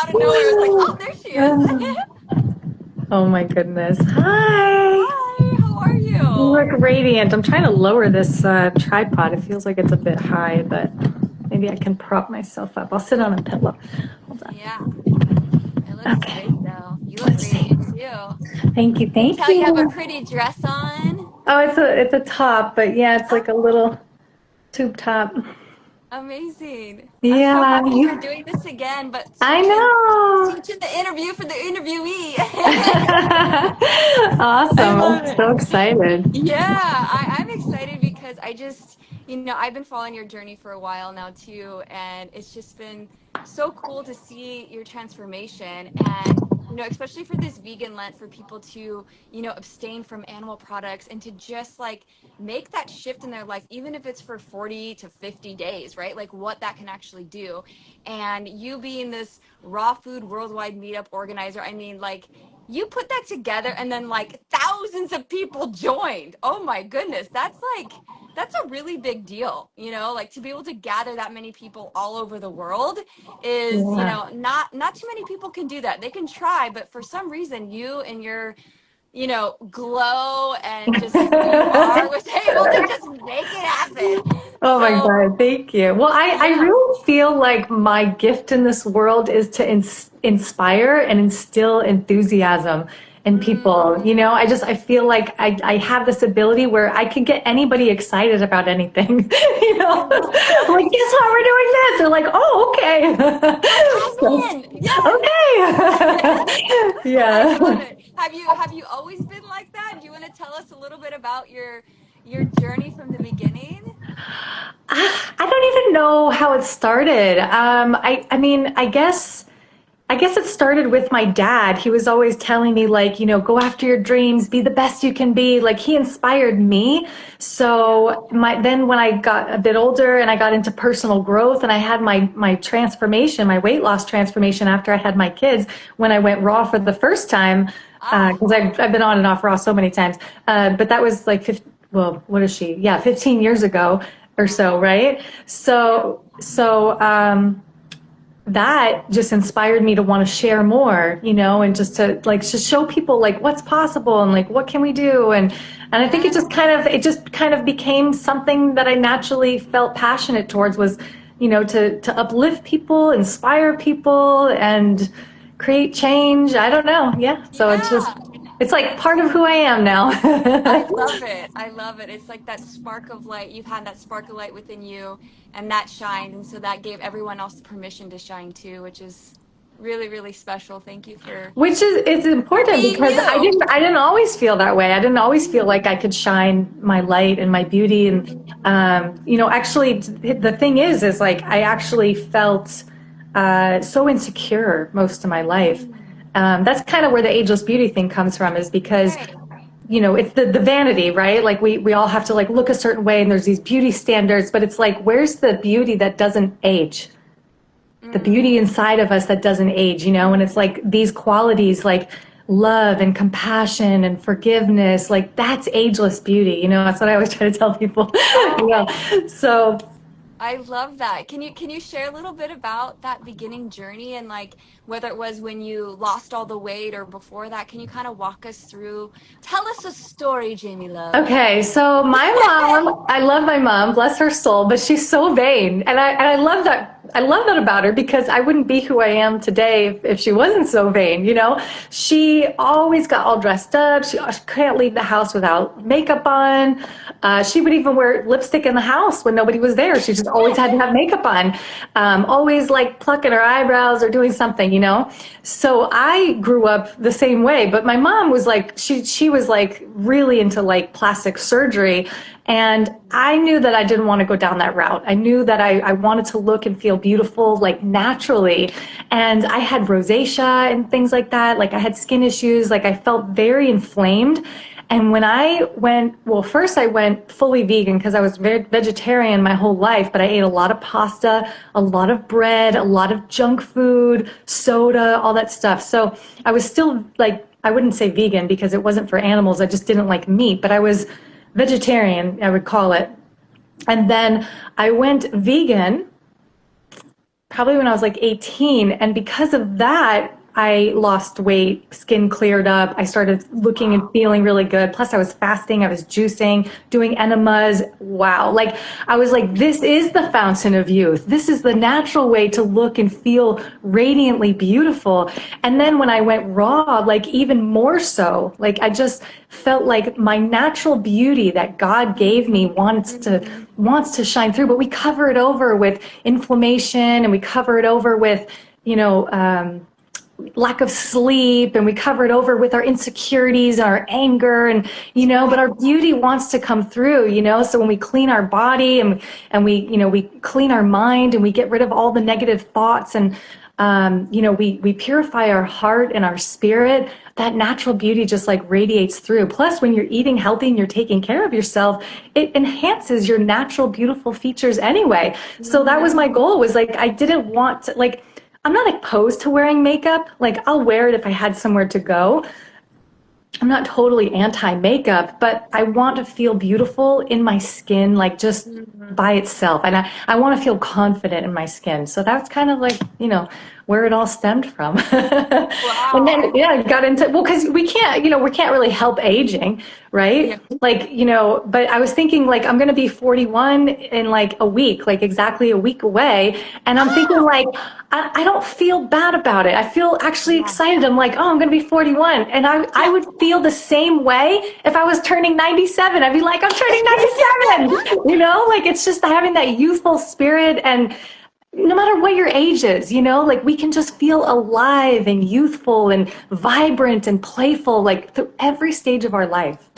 out of nowhere. I was like, oh, there she is. Oh my goodness. Hi. Hi, how are You you? look radiant. I'm trying to lower this tripod. It feels like it's a bit high, but maybe I can prop myself up. I'll sit on a pillow. Hold on. Yeah, it looks Okay. great though. You look Let's see. radiant too. Thank you. Can Thank tell you have a you. pretty dress on. Oh, it's a top, but yeah, it's like a little tube top. Amazing. I'm so Yeah. happy we're doing this again, but I know. switching the interview for the interviewee. I Awesome. love I'm it. so excited. Yeah, I'm excited because I've been following your journey for a while now too, and it's just been so cool to see your transformation and, especially for this vegan Lent for people to, abstain from animal products and to just like make that shift in their life, even if it's for 40 to 50 days, right? Like what that can actually do. And you being this raw food worldwide meetup organizer, I mean, like, you put that together and then like thousands of people joined. Oh my goodness. That's a really big deal, like to be able to gather that many people all over the world is, Yeah. not too many people can do that. They can try, but for some reason you and your, glow and just who you are was able to just make it happen. Oh my So, God, thank you. Well, I yeah. really feel like my gift in this world is to inspire and instill enthusiasm in people. I feel like I have this ability where I can get anybody excited about anything. I love I'm like, that. guess what, we're doing this. They're like, oh, okay. I'm So, in. Yes. okay. I Yeah. love it. Have you always been like that? Do you want to tell us a little bit about your journey from the beginning? I don't even know how it started. I mean, I guess it started with my dad. He was always telling me like, go after your dreams, be the best you can be. Like he inspired me. Yeah. So then when I got a bit older and I got into personal growth and I had my transformation, my weight loss transformation after I had my kids, when I went raw for the first time, Ah, because I've been on and off raw so many times. But that was like 15, well, what is she? Yeah, 15 years ago or so, wow. right? Yeah. So that just inspired me to want to share more, and just to like just show people like what's possible and like what can we do, and I think Yeah. it just kind of became something that I naturally felt passionate towards was, to uplift people, inspire people, and create change. I don't know. Yeah. So Yeah. it's like That's part of who I am now. I love it. I love it. It's like that spark of light. You've had that spark of light within you and that shined. And so that gave everyone else permission to shine too, which is really, really special. Thank you Which is it's for important being because I you. didn't I didn't always feel that way. I didn't always feel like I could shine my light and my beauty, and actually the thing is like I actually felt so insecure most of my life. Mm. That's kind of where the ageless beauty thing comes from, is because Right. it's the vanity, right? Like we all have to like look a certain way and there's these beauty standards, but it's like where's the beauty that doesn't age? The beauty Mm. inside of us that doesn't age, and it's like these qualities like love and compassion and forgiveness, like that's ageless beauty, that's what I always try to tell people. Oh, So I love that. Can you share a little bit about that beginning journey and like whether it was when you lost all the weight or before that? Can you kind of walk us through? Tell us a story, Jamie Love. okay, so my mom, I love my mom, bless her soul, but she's so vain. And I love that. I love that about her because I wouldn't be who I am today if she wasn't so vain, She always got all dressed up. She couldn't leave the house without makeup on. She would even wear lipstick in the house when nobody was there. She just always had to have makeup on. Always like plucking her eyebrows or doing something. So I grew up the same way, but my mom was like, she was like really into like plastic surgery. And I knew that I didn't want to go down that route. I knew that I wanted to look and feel beautiful, like naturally. And I had rosacea and things like that. Like I had skin issues. Like I felt very inflamed. And when I went, well, first I went fully vegan because I was vegetarian my whole life, but I ate a lot of pasta, a lot of bread, a lot of junk food, soda, all that stuff. So I was still like, I wouldn't say vegan because it wasn't for animals. I just didn't like meat, but I was vegetarian, I would call it. And then I went vegan probably when I was like 18. And because of that, I lost weight, skin cleared up. I started looking and Wow. feeling really good. Plus, I was fasting, I was juicing, doing enemas. Wow. Like, I was like, this is the fountain of youth. This is the natural way to look and feel radiantly beautiful. And then when I went raw, like, even more so, like, I just felt like my natural beauty that God gave me Mhm. wants to shine through, but we cover it over with inflammation and we cover it over with, you know, lack of sleep, and we cover it over with our insecurities and our anger, and but our beauty wants to come through, so when we clean our body, and we clean our mind, and we get rid of all the negative thoughts, and we purify our heart and our spirit, that natural beauty just like radiates through. Plus, when you're eating healthy and you're taking care of yourself, it enhances your natural beautiful features anyway. So that was Mhm. my goal, was like, I didn't want to, like, I'm not opposed to wearing makeup. Like, I'll wear it if I had somewhere to go. I'm not totally anti makeup, but I want to feel beautiful in my skin, like just Mhm. by itself. And I want to feel confident in my skin. So that's kind of like, where it all stemmed from. And Wow. then, yeah, I got into, well, because we can't really help aging, right? Yeah. Like, but I was thinking, like, I'm going to be 41 in like a week, like exactly a week away. And I'm thinking, like, I don't feel bad about it. I feel actually Yeah. excited. I'm like, oh, I'm going to be 41. And I Yeah. would feel the same way if I was turning 97. I'd be like, I'm turning 97. Like, it's just having that youthful spirit. And no matter what your age is, like, we can just feel alive and youthful and vibrant and playful, like through every stage of our life.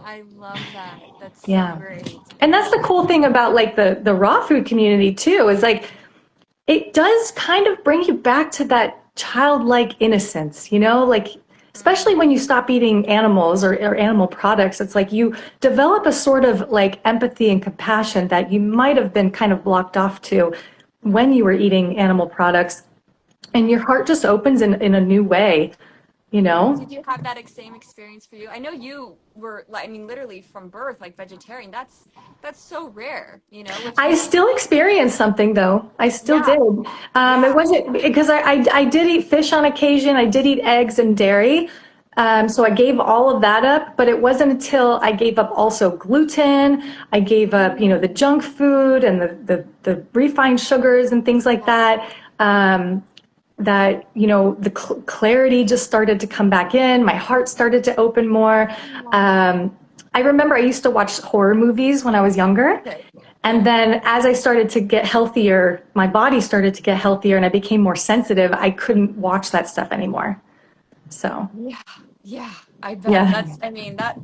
I love that. That's so Yeah. great. And that's the cool thing about like the raw food community too, is like, it does kind of bring you back to that childlike innocence, like, especially when you stop eating animals, or animal products. It's like you develop a sort of like empathy and compassion that you might have been kind of blocked off to when you were eating animal products. And your heart just opens in a new way, you know? Did you have that same experience for you? I know you were like, I mean, literally from birth, like vegetarian. That's so rare, which I makes still experienced something though. I still yeah, did. It yeah. wasn't because I did eat fish on occasion. I did eat eggs and dairy. So I gave all of that up, but it wasn't until I gave up also gluten. I gave up, the Mm, junk food and the refined sugars and things like yeah. that. That, the clarity just started to come back in. My heart started to open more. Yeah. Um, I remember I used to watch horror movies when I was younger. Okay. And then as I started to get healthier, my body started to get healthier and I became more sensitive. I couldn't watch that stuff anymore. So, Yeah, yeah, I bet. yeah. I mean, that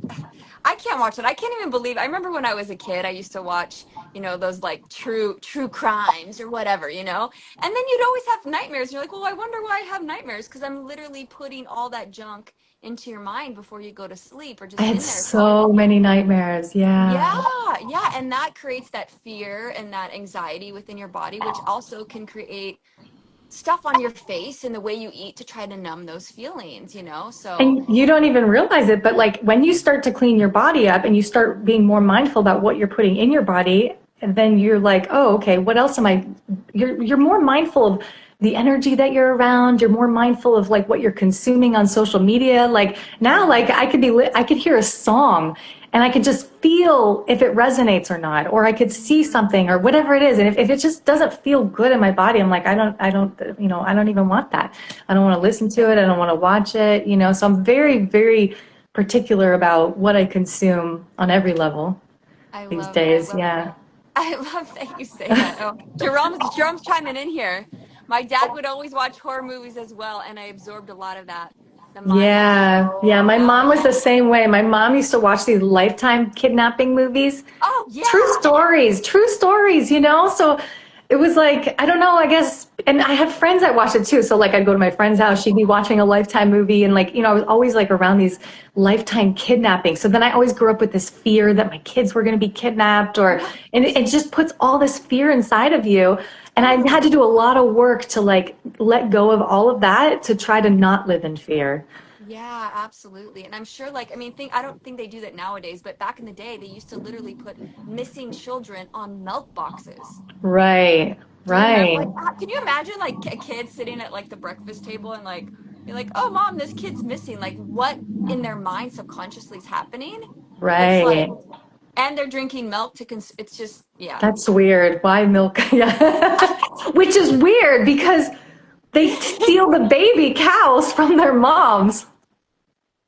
I can't watch it. I can't even believe. I remember when I was a kid, I used to watch, those like true crimes or whatever, and then you'd always have nightmares. You're like, well, I wonder why I have nightmares, because I'm literally putting all that junk into your mind before you go to sleep, or I just had in there. So, so many nightmares. Yeah. yeah, yeah, and that creates that fear and that anxiety within your body, which also can create stuff on your face and the way you eat to try to numb those feelings, So, And you don't even realize it, but like when you start to clean your body up and you start being more mindful about what you're putting in your body, and then you're like, oh, okay, what else am I? You're more mindful of the energy that you're around. You're more mindful of like what you're consuming on social media. Like now, like I could hear a song and I could just feel if it resonates or not, or I could see something or whatever it is. And if it just doesn't feel good in my body, I'm like, I don't even want that. I don't want to listen to it. I don't want to watch it, So I'm very, very particular about what I consume on every level I these love that. days. Yeah. I love that you say that. Oh, Jerome's chiming in here. My dad would always watch horror movies as well, and I absorbed a lot of that. The mind Yeah. Yeah. control. My Yep. mom was the same way. My mom used to watch these Lifetime kidnapping movies. Oh yeah. True stories, So it was like, I don't know, I guess, and I had friends that watched it too. So like I'd go to my friend's house, she'd be watching a Lifetime movie, and like, I was always like around these Lifetime kidnappings. So then I always grew up with this fear that my kids were going to be kidnapped, and it just puts all this fear inside of you. And I had to Totally. do a lot of work to like let go of all of that to try to not live in fear. Yeah, absolutely. And I'm sure, like, I mean, I don't think they do that nowadays, but back in the day, they used to literally put missing children on milk boxes. Right. Do you remember, Right. like, can you imagine like a kid sitting at like the breakfast table and like you're like, oh mom, this kid's missing. Like, what in their mind subconsciously is happening? It's like, Right. and they're drinking milk to it's just, yeah. That's weird. Why milk? Yeah. Which is weird because they steal the baby cows from their moms.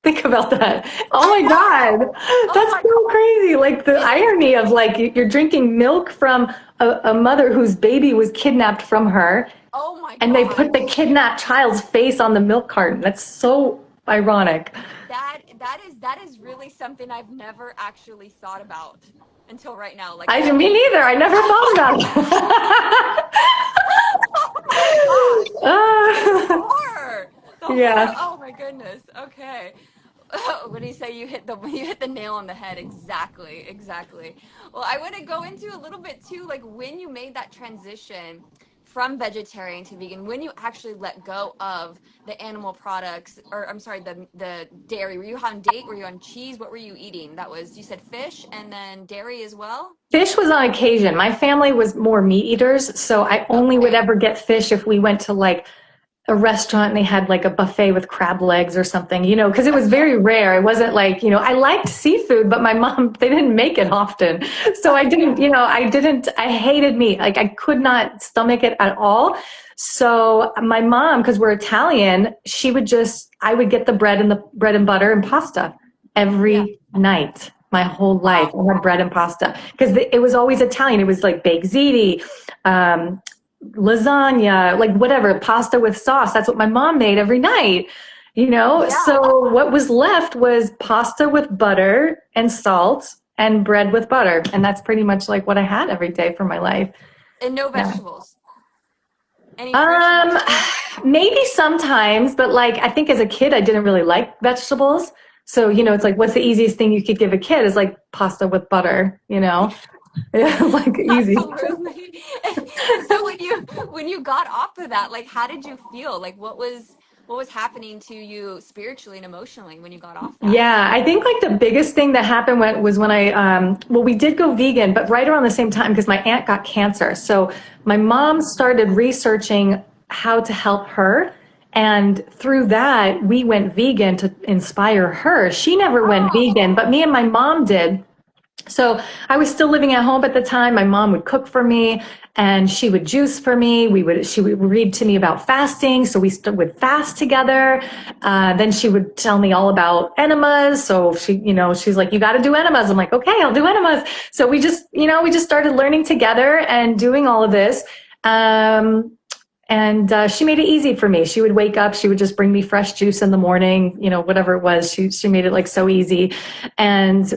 Think about that. Oh I my know. God. Oh That's my so God. crazy. Like the It's irony of like you're drinking milk from a mother whose baby was kidnapped from her, oh my and they put the gosh. kidnapped child's face on the milk carton. That's so ironic. That is really something I've never actually thought about until right now. Like I that me is neither. I never thought oh my gosh. The about horror. The it. horror. Yeah. Oh my goodness. Okay. What do you say? You hit the nail on the head. Exactly. Exactly. Well, I want to go into a little bit too, like when you made that transition from vegetarian to vegan, when you actually let go of the animal products, or I'm sorry, the dairy. Were you on date? Were you on cheese? What were you eating? That was, you said fish and then dairy as well? Fish was on occasion. My family was more meat eaters, so I only would Okay. ever get fish if we went to like a restaurant and they had like a buffet with crab legs or something, because it was Okay. very rare. It wasn't like, I liked seafood, but my mom, they didn't make it often. So I didn't, Okay. I hated meat. Like I could not stomach it at all. So my mom, because we're Italian, I would get the bread and butter and pasta Yeah. every night. My whole life, Wow. I had bread and pasta because it was always Italian. It was like baked ziti, um, lasagna, like whatever, pasta with sauce. That's what my mom made every night, Yeah. So what was left was pasta with butter and salt and bread with butter. And that's pretty much like what I had every day for my life. And no Yeah. vegetables. Any fruits or Um, vegetables? maybe sometimes, but like I think as a kid I didn't really like vegetables. So, it's like what's the easiest thing you could give a kid is like pasta with butter. Like easy. Absolutely. And so when you got off of that, like how did you feel? Like what was happening to you spiritually and emotionally when you got off that? Yeah, I think like the biggest thing that happened was when well, we did go vegan, but right around the same time because my aunt got cancer. So my mom started researching how to help her. And through that, we went vegan to inspire her. She never went Oh, vegan, but me and my mom did. So I was still living at home at the time. My mom would cook for me and she would juice for me. She would read to me about fasting. So would fast together. Then she would tell me all about enemas. So she's like, you got to do enemas. I'm like, okay, I'll do enemas. So we just started learning together and doing all of this. And she made it easy for me. She would wake up, she would just bring me fresh juice in the morning, whatever it was. She made it like so easy. And,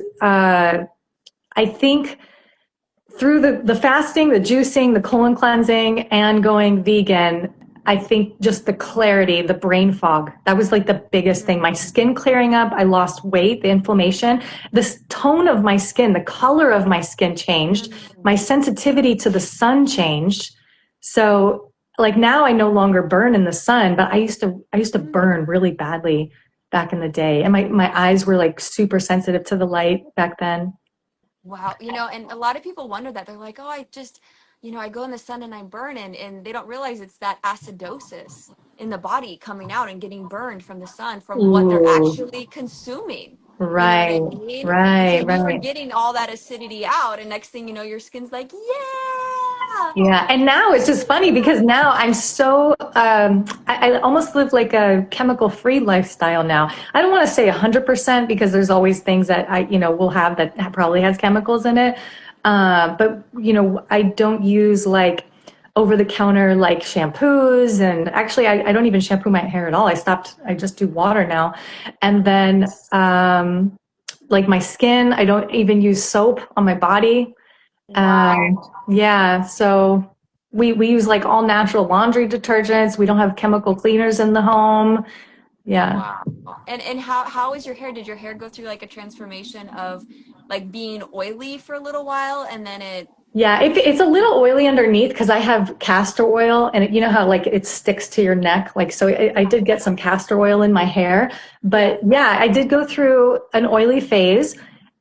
I think through the fasting, the juicing, the colon cleansing, and going vegan, I think just the clarity, the brain fog, that was like the biggest thing. My skin clearing up, I lost weight, the inflammation, the tone of my skin, the color of my skin changed, mm, my sensitivity to the sun changed. So like now I no longer burn in the sun, but I used to mm. burn really badly back in the day. And my eyes were like super sensitive to the light back then. Wow. And a lot of people wonder that. They're like, oh, I go in the sun and I burn, and they don't realize it's that acidosis in the body coming out and getting burned from the sun from what they're Ooh, actually consuming. You know what I right, mean? right, Because we were right. getting all that acidity out, and next thing you know, your skin's like, yeah. Yeah, and now it's just funny because now I'm so I almost live like a chemical-free lifestyle now. I don't want to say 100% because there's always things that will have that probably has chemicals in it. But I don't use like over-the-counter like shampoos, and actually I don't even shampoo my hair at all. I just do water now. And then like my skin, I don't even use soap on my body. Wow. Yeah, so we use like all natural laundry detergents. We don't have chemical cleaners in the home. Yeah. Wow. And how is your hair? Did your hair go through like a transformation of like being oily for a little while and then it Yeah, it's a little oily underneath because I have castor oil and you know how like it sticks to your neck. Like, so I did get some castor oil in my hair, yeah. but yeah, I did go through an oily phase.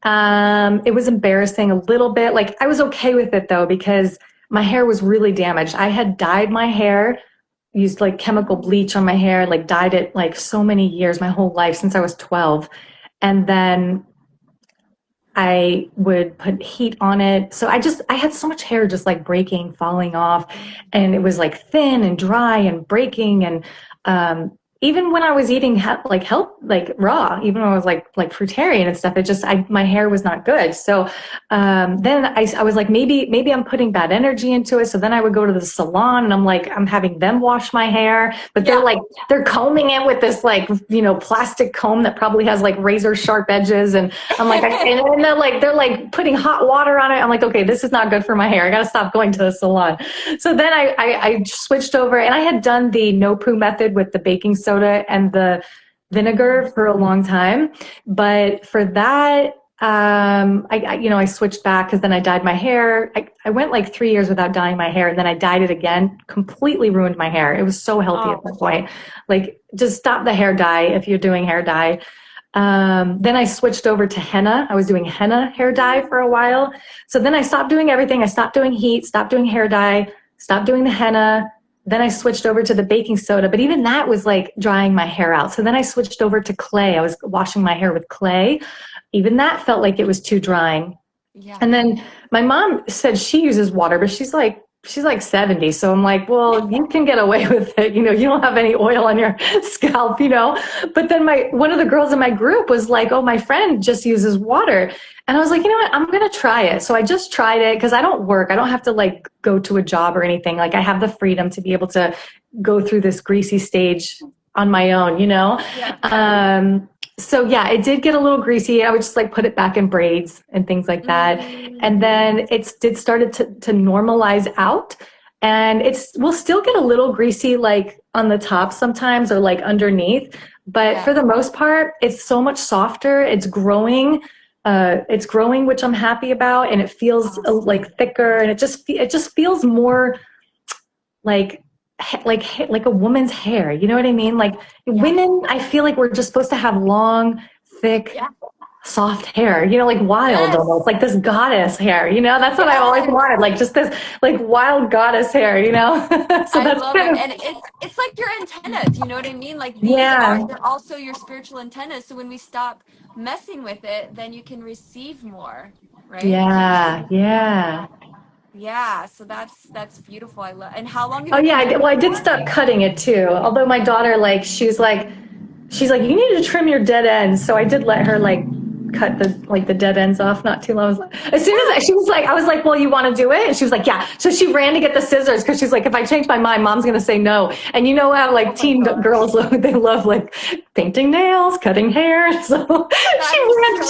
It was embarrassing a little bit. Like I was okay with it though, because my hair was really damaged. I had dyed my hair, used like chemical bleach on my hair, like dyed it like so many years, my whole life since I was 12. And then I would put heat on it. So I had so much hair just like breaking, falling off, and it was like thin and dry and breaking. And even when I was eating like health, like raw, even when I was like fruitarian and stuff, my hair was not good. So then I was like, maybe I'm putting bad energy into it. So then I would go to the salon and I'm having them wash my hair, but Yeah. they're combing it with this like, plastic comb that probably has like razor sharp edges. And I'm like, and they're like putting hot water on it. I'm like, okay, this is not good for my hair. I got to stop going to the salon. So then I switched over, and I had done the no poo method with the baking soda and the vinegar for a long time. But for that, I switched back because then I dyed my hair. I went like 3 years without dyeing my hair, and then I dyed it again. Completely ruined my hair. It was so healthy at that point. Like, just stop the hair dye if you're doing hair dye. Then I switched over to henna. I was doing henna hair dye for a while. So then I stopped doing everything. I stopped doing heat, stopped doing hair dye, stopped doing the henna. Then I switched over to the baking soda, but even that was like drying my hair out. So then I switched over to clay. I was washing my hair with clay. Even that felt like it was too drying. Yeah. And then my mom said she uses water, but she's like 70. So I'm like, well, you can get away with it. You don't have any oil on your scalp, But then one of the girls in my group was like, oh, my friend just uses water. And I was like, you know what? I'm going to try it. So I just tried it because I don't work. I don't have to like go to a job or anything. Like, I have the freedom to be able to go through this greasy stage on my own, Yeah. So yeah, it did get a little greasy. I would just like put it back in braids and things like that. And then it started to normalize out, and we'll still get a little greasy like on the top sometimes, or like underneath. But for the most part, it's so much softer. It's growing, which I'm happy about. And it feels like thicker, and it just feels more like like a woman's hair. You know what I mean? Like, women, I feel like we're just supposed to have long, thick, Yeah. soft hair, like wild Yes. almost, like this goddess hair, that's what I always Yes. wanted, like just this like wild goddess hair, So I that's love it. kind of, And it's like your antennas, you know what I mean? Like yeah, they're also your spiritual antennas. So when we stop messing with it, then you can receive more, right? yeah. Yeah, so that's beautiful. I love. And how long have Oh you yeah, been doing I it did for? stop cutting it too. Although my daughter, like, she's like, you need to trim your dead ends. So I did let her like cut the dead ends off not too long. As soon as she was like, I was like, well, you want to do it? And she was like, yeah. So she ran to get the scissors because she's like, if I change my mind, mom's gonna say no. And you know how like Oh my teen gosh. girls they love like painting nails, cutting hair. So That is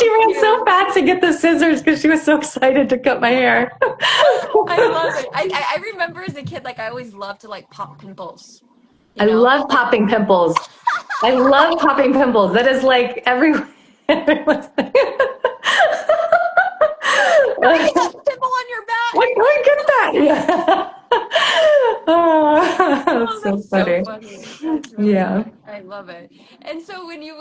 she so ran so cute. fast to get the scissors because she was so excited to cut my hair. I love it. I remember as a kid, like I always loved to like pop pimples, I you know? love Like popping pimples. I love popping pimples. That is like everyone's like, can I get that pimple on your back? look at that. Yeah. Oh, that's Oh, so that's so funny. funny. That's really Yeah. funny. I love it. And so when you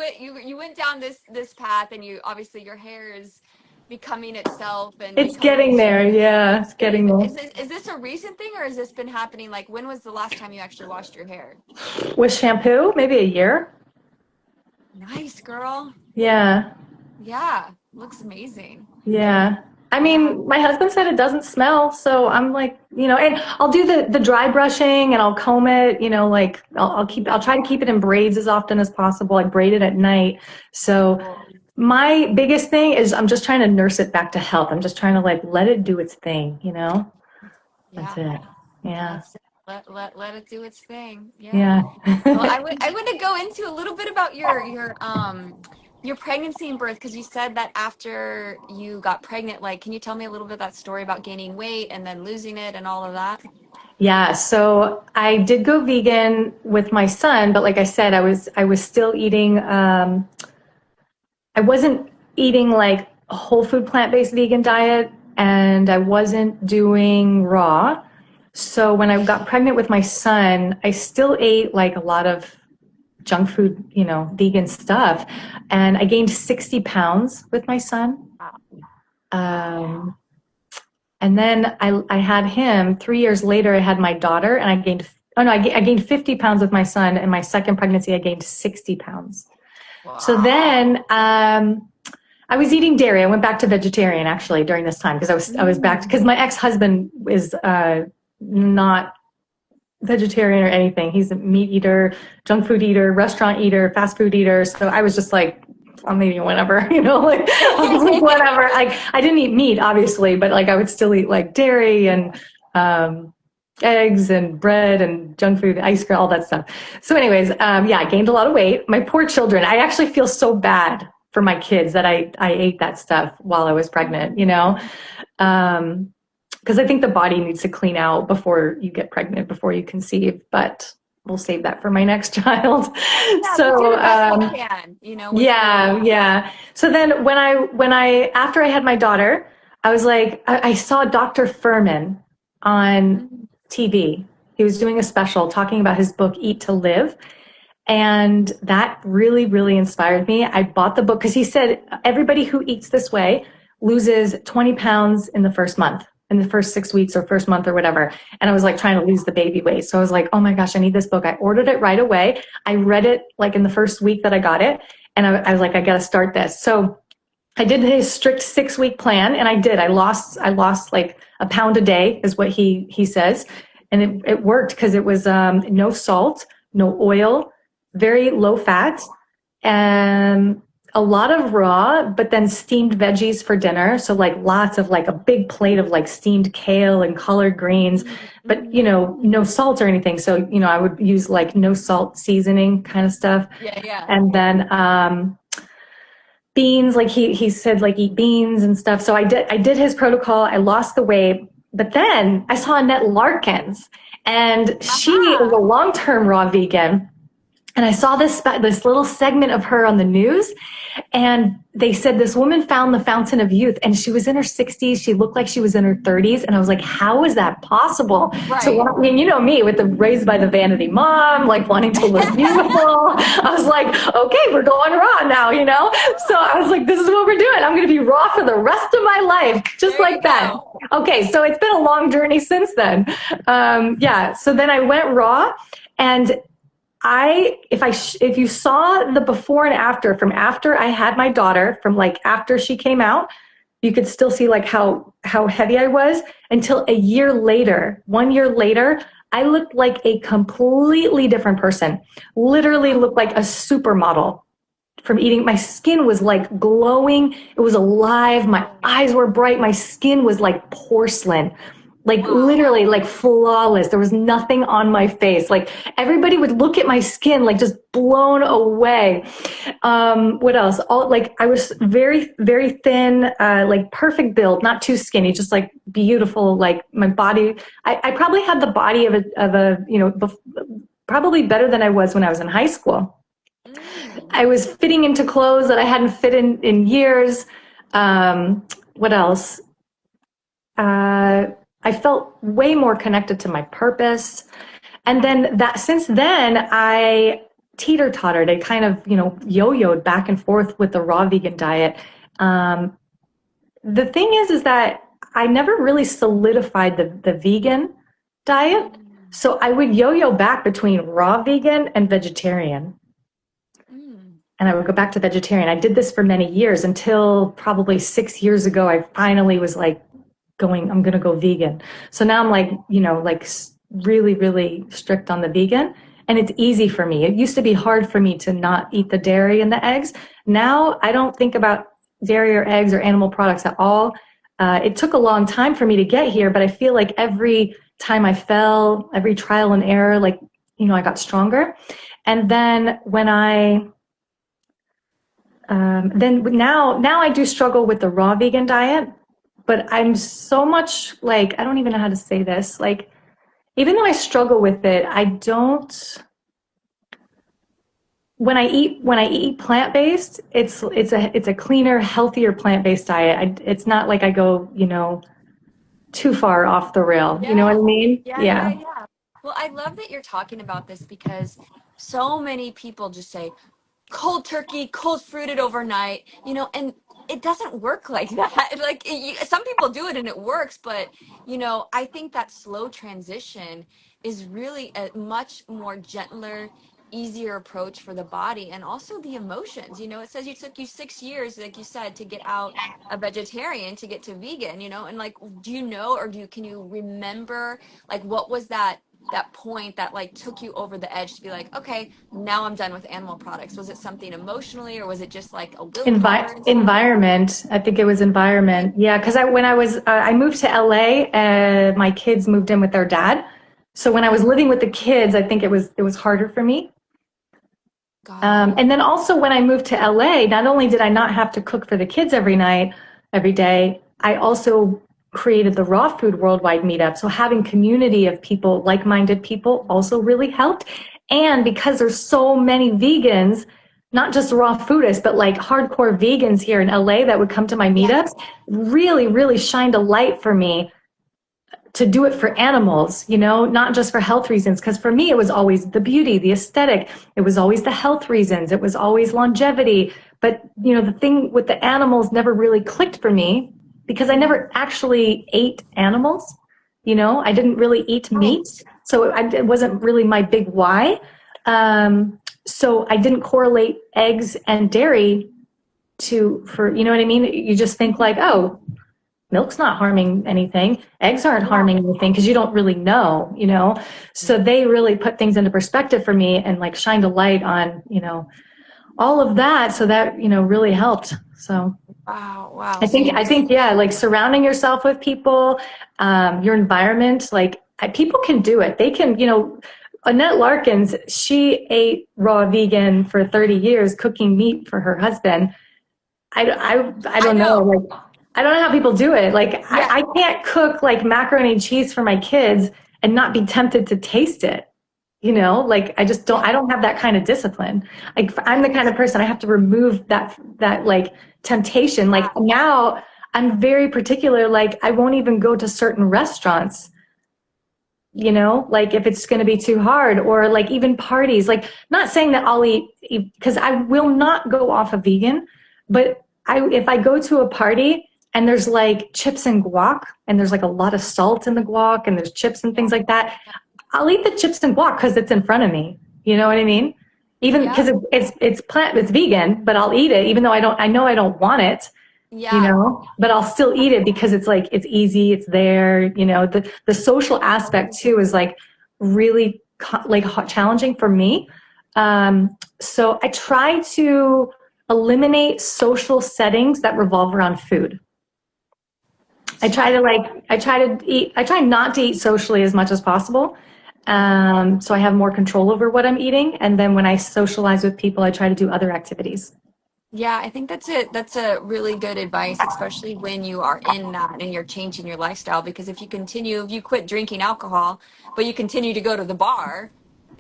went down this path, and you obviously your hair is becoming itself and It's becoming getting there. Yeah, it's getting getting there. is this a recent thing, or has this been happening, like when was the last time you actually washed your hair? With shampoo, maybe a year. Nice, girl. Yeah. Yeah, looks amazing. Yeah. I Yeah. mean, my husband said it doesn't smell, so I'm like, and I'll do the dry brushing and I'll comb it, like I'll try to keep it in braids as often as possible. I braid it at night. So Cool. my biggest thing is I'm just trying to nurse it back to health. I'm just trying to like let it do its thing. That's Yeah, it. Yeah. that's it. Let it do its thing. Yeah. Yeah. Well, I want to go into a little bit about your pregnancy and birth, because you said that after you got pregnant, like, can you tell me a little bit of that story about gaining weight and then losing it and all of that? Yeah, so I did go vegan with my son, but like I said, I was still eating I wasn't eating like a whole food plant-based vegan diet, and I wasn't doing raw. So when I got pregnant with my son, I still ate like a lot of junk food, vegan stuff, and I gained 60 pounds with my son. Wow. Wow. Um, And then I had him 3 years later. I had my daughter, and I gained, oh no, I gained 50 pounds with my son. And my second pregnancy, I gained 60 pounds. So Wow. then I was eating dairy. I went back to vegetarian actually during this time because I was back Mm. because my ex-husband is not vegetarian or anything. He's a meat eater, junk food eater, restaurant eater, fast food eater. So I was just like, I'm eating whatever, like I was like whatever. Like I didn't eat meat, obviously, but like I would still eat like dairy and um, eggs and bread and junk food, ice cream, all that stuff. So, anyways, yeah, I gained a lot of weight. My poor children. I actually feel so bad for my kids that I ate that stuff while I was pregnant. Um, because I think the body needs to clean out before you get pregnant, before you conceive. But we'll save that for my next child. Yeah, but do So the best you can, with yeah, food. yeah. So then when I after I had my daughter, I was like, I saw Dr. Furman on Mm. TV. He was doing a special talking about his book Eat to Live. And that really, really inspired me. I bought the book because he said everybody who eats this way loses 20 pounds in the first month, in the first 6 weeks or first month or whatever. And I was like trying to lose the baby weight. So I was like, oh my gosh, I need this book. I ordered it right away. I read it like in the first week that I got it. And I was like, I got to start this. So I did his strict 6 week plan, and I did. I lost like a pound a day, is what he says, and it worked because it was no salt, no oil, very low fat, and a lot of raw, but then steamed veggies for dinner. So like lots of like a big plate of like steamed kale and collard greens, but Mm. no salt or anything. So I would use like no salt seasoning kind of stuff, Yeah, yeah. and then beans, like he said, like eat beans and stuff. So I did his protocol. I lost the weight, but then I saw Annette Larkins, and she is a Aha. long-term raw vegan. And I saw this little segment of her on the news, and they said this woman found the fountain of youth, and she was in her 60s. She looked like she was in her 30s, and I was like, how is that possible? So Right. I mean, you know me with the raised by the vanity mom, like wanting to look beautiful. I was like, okay, we're going raw now. So I was like, this is what we're doing. I'm going to be raw for the rest of my life, just There you like that. go. Okay, so it's been a long journey since then. Yeah, so then I went raw, and if you saw the before and after, from after I had my daughter, from like after she came out, you could still see like how heavy I was, until a year later. 1 year later, I looked like a completely different person. Literally looked like a supermodel from eating. My skin was like glowing. It was alive. My Oh, eyes were bright. My skin was like porcelain, like wow. literally like flawless. There was nothing on my face. Like everybody would look at my skin like just blown away. What else? All like I was very, very thin, like perfect build, not too skinny, just like beautiful. Like my body, I probably had the body of a probably better than I was when I was in high school. Mm. I was fitting into clothes that I hadn't fit in years. What else? I felt way more connected to my purpose. And then since then, I teeter-tottered. I kind of, yo-yoed back and forth with the raw vegan diet. Um, the thing is that I never really solidified the vegan diet. Mm. So I would yo-yo back between raw vegan and vegetarian. Mm. And I would go back to vegetarian. I did this for many years until probably 6 years ago. I finally was like I'm going to go vegan. So now I'm like, like really, really strict on the vegan. And it's easy for me. It used to be hard for me to not eat the dairy and the eggs. Now I don't think about dairy or eggs or animal products at all. It took a long time for me to get here, but I feel like every time I fell, every trial and error, like, I got stronger. And then then now I do struggle with the raw vegan diet, but I'm so much like, I don't even know how to say this. Like, even though I struggle with it, I don't, when I eat plant-based, it's a cleaner, healthier plant-based diet. It's not like I go, too far off the rail. You know Yeah. what I mean? Yeah, yeah, Yeah. yeah. Well, I love that you're talking about this because so many people just say cold turkey, cold fruited overnight, and it doesn't work like that. Like some people do it and it works, but I think that slow transition is really a much more gentler, easier approach for the body and also the emotions. It says it took you 6 years, like you said, to get out a vegetarian to get to vegan, and like, do you know, or can you remember, like, what was that point that like took you over the edge to be like, okay, now I'm done with animal products? Was it something emotionally, or was it just like a willpower inside? Environment. I think it was Okay, environment. Yeah, because I moved to LA, and my kids moved in with their dad. So when I was living with the kids, I think it was harder for me. got it. And then also when I moved to LA, not only did I not have to cook for the kids every night, every day, I also created the raw food worldwide meetup. So having community of people, like-minded people, also really helped. And because there's so many vegans, not just raw foodists, but like hardcore vegans here in LA that would come to my Yeah. meetups, really, really shined a light for me to do it for animals, not just for health reasons. Because for me, it was always the beauty, the aesthetic. It was always the health reasons. It was always longevity. But, the thing with the animals never really clicked for me because I Mhm. never actually ate animals. I didn't really eat meat. Right. So it wasn't really my big why. So I didn't correlate eggs and dairy you know what I mean? You just think like, oh, milk's not harming anything, eggs aren't Yeah. harming anything, because you don't really know. So they really put things into perspective for me and like shined a light on all of that, so that really helped. So Wow. Wow. i So think you i think yeah, like surrounding yourself with people, your environment, like people can do it. They can, Annette Larkins, she ate raw vegan for 30 years, cooking meat for her husband. I I don't know. know. Like, I don't know how people do it. Like, Yeah. I can't cook like macaroni and cheese for my kids and not be tempted to taste it. Like I just don't. Yeah. I don't have that kind of discipline. Like I'm the kind Right. of person, I have to remove that like temptation. Like now, I'm very particular. Like I won't even go to certain restaurants. Like if it's going to be too hard, or like even parties. Like, not saying that I'll eat, because I will not go off a vegan, but if I go to a party and there's like chips and guac, and there's like a lot of salt in the guac, and there's chips and Yeah. things like that, I'll eat the chips and guac because it's in front of me. You know what I mean? Even because Yep. it's vegan, but I'll eat it even though I know I don't want it, Yeah. but I'll still eat it because it's like, it's easy, it's there. The social aspect too is like really like challenging for me. So I try to eliminate social settings that revolve around food. Smart. I try not to eat socially as much as possible. So I have more control over what I'm eating. And then when I socialize with people, I try to do other activities. Yeah, I think that's it. That's a really good advice, especially when you are in that and you're changing your lifestyle. Because if you quit drinking alcohol, but you continue to go to the bar,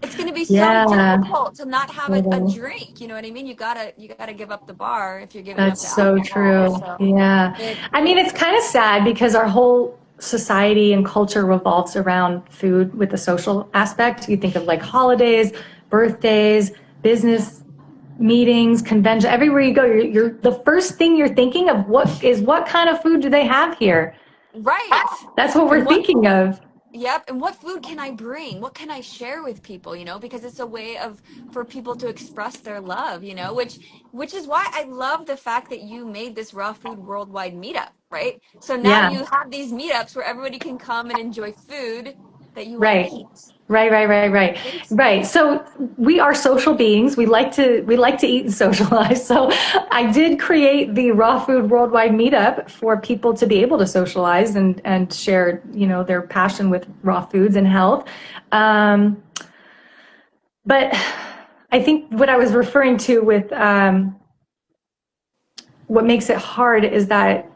it's going to be so Yeah, difficult to not have a totally. drink. You know what I mean? You gotta give up the bar if you're giving up That's the so alcohol. true. So Yeah. I mean, it's kind of sad because our whole society and culture revolves around food with the social aspect. You think of like holidays, birthdays, yeah, business meetings, convention, everywhere you go, you're the first thing you're thinking of what kind of food do they have here? right. That's what And we're thinking of. yep. And what food can I bring? What can I share with people, because it's a way of for people to express their love, which is why I love the fact that you made this raw food worldwide meetup, right? So now Yeah. you have these meetups where everybody can come and enjoy food that you want to Right. eat. It's Right. So we are social beings. We like to eat and socialize. So I did create the Raw Food Worldwide Meetup for people to be able to socialize and share, their passion with raw foods and health. Um, but I think what I was referring to with what makes it hard is that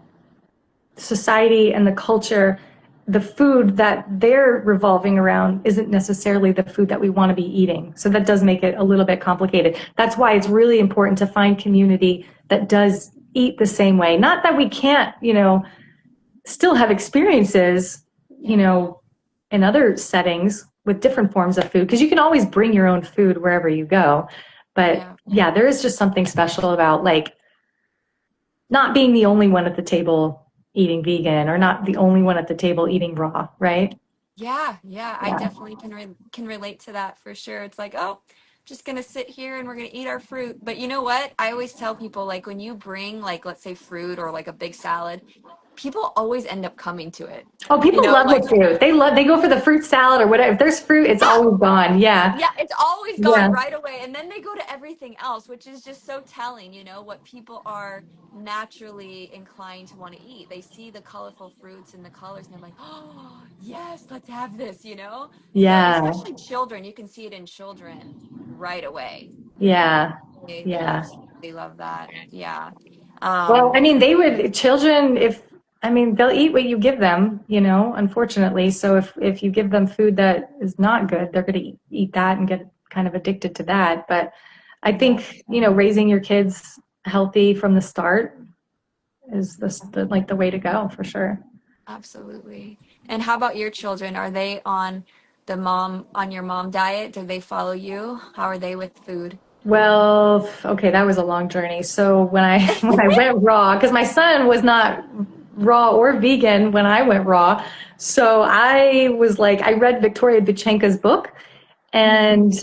society and the culture, the food that they're revolving around isn't necessarily the food that we want to be eating. So that does make it a little bit complicated. That's why it's really important to find community that does eat the same way. Not that we can't, still have experiences, yeah, in other settings with different forms of food, because you can always bring your own food wherever you go. But yeah. yeah, there is just something special about like not being the only one at the table eating vegan or not the only one at the table eating raw, right? Yeah, yeah, I Yeah. definitely can relate to that for sure. It's like, oh, just gonna sit here and we're gonna eat our fruit. But you know what? I always tell people like when you bring like let's say fruit or like a big salad, people always end up coming to it. Oh, You people know, love like the fruit. They go for the fruit salad or whatever. If there's fruit, it's yeah, always gone. Yeah. yeah, it's always Yeah. gone right away. And then they go to everything else, which is just so telling, what people are naturally inclined to want to eat. They see the colorful fruits and the colors and they're like, oh, yes, let's have this. So, and Yeah. especially children, you can see it in children right away. Yeah. They Yeah. absolutely love that. Yeah. Well, I Um, mean, children, I mean, they'll eat what you give them, unfortunately. So if you give them food that is not good, they're going to eat that and get kind of addicted to that. But I yeah, think, raising your kids healthy from the start is the way to go for sure. absolutely. And how about your children? Are they on your mom diet? Do they follow you? How are they with food? Well, okay, that was a long journey. So when I when I went raw, because my son was not raw or vegan when I went raw, so I was like, I read Victoria Buchenka's book, Mhm. and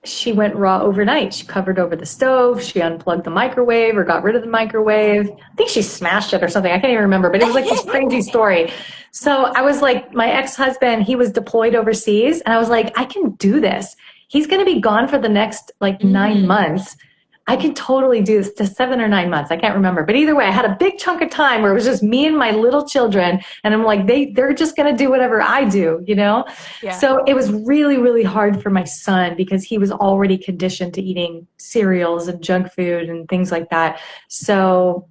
she went raw overnight. She covered over the stove. She unplugged the microwave or got rid of the microwave. I think she smashed it or something. I can't even remember, but it was like this crazy story. So I was like, my ex-husband, he was deployed overseas, and I was like, I can do this. He's going to be gone for the next like 9 months. I can totally do this to 7 or 9 months. I can't remember. But either way, I had a big chunk of time where it was just me and my little children. And I'm like, they're just going to do whatever I do. Yeah. So it was really, really hard for my son because he was already conditioned to eating cereals and junk food and things like that. So,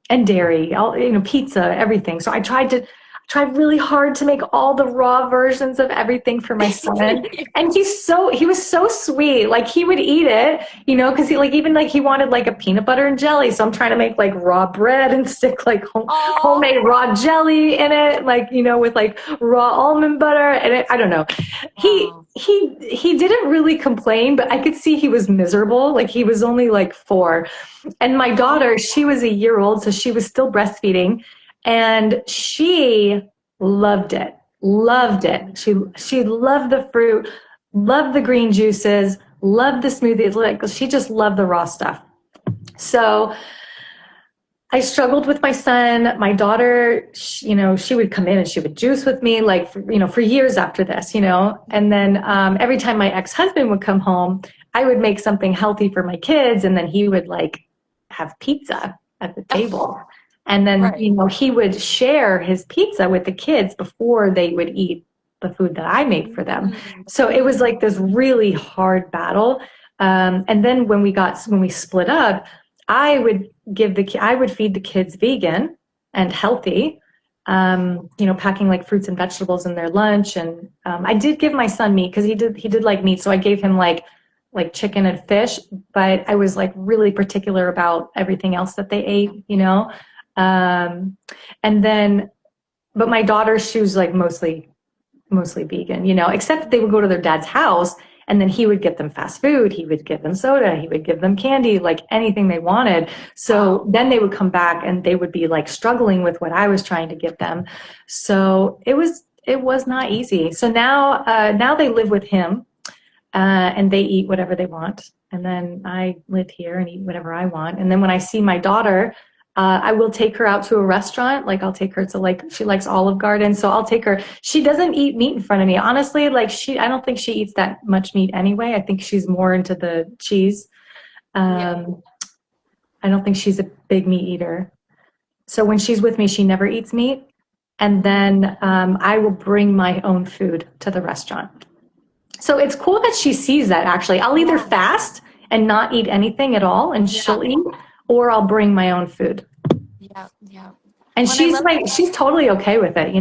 and dairy, pizza, everything. So I tried really hard to make all the raw versions of everything for my son. And he was so sweet. Like he would eat it, because he wanted like a peanut butter and jelly. So I'm trying to make like raw bread and stick like Oh, homemade raw jelly in it, like, with like raw almond butter. And I don't know. He, wow. he didn't really complain, but I could see he was miserable. Like he was only like 4. And my daughter, Oh, she was a year old, so she was still breastfeeding, and she loved it. Loved it. She loved the fruit, loved the green juices, loved the smoothies. Like she just loved the raw stuff. So I struggled with my son. My daughter, she would come in and she would juice with me, like, for years after this. And then every time my ex-husband would come home, I would make something healthy for my kids, and then he would like have pizza at the table. And then, right. he would share his pizza with the kids before they would eat the food that I made for them. So it was like this really hard battle. And then when we split up, I would feed the kids vegan and healthy, packing like fruits and vegetables in their lunch. And I did give my son meat because he did like meat. So I gave him like chicken and fish, but I was like really particular about everything else that they ate. And then, but my daughter, she was like mostly vegan, except they would go to their dad's house and then he would get them fast food. He would give them soda. He would give them candy, like anything they wanted. So Wow. then they would come back and they would be like struggling with what I was trying to give them. So it was not easy. So now they live with him, and they eat whatever they want. And then I live here and eat whatever I want. And then when I see my daughter, I will take her out to a restaurant. Like I'll take her to she likes Olive Garden. So I'll take her. She doesn't eat meat in front of me. Honestly, I don't think she eats that much meat anyway. I think she's more into the cheese. Yeah. Um, I don't think she's a big meat eater. So when she's with me, she never eats meat. And then I will bring my own food to the restaurant. So it's cool that she sees that actually. I'll either Yeah. fast and not eat anything at all and Yeah. she'll eat, or I'll bring my own food. Yeah. Yeah. And When I love she's totally okay with it.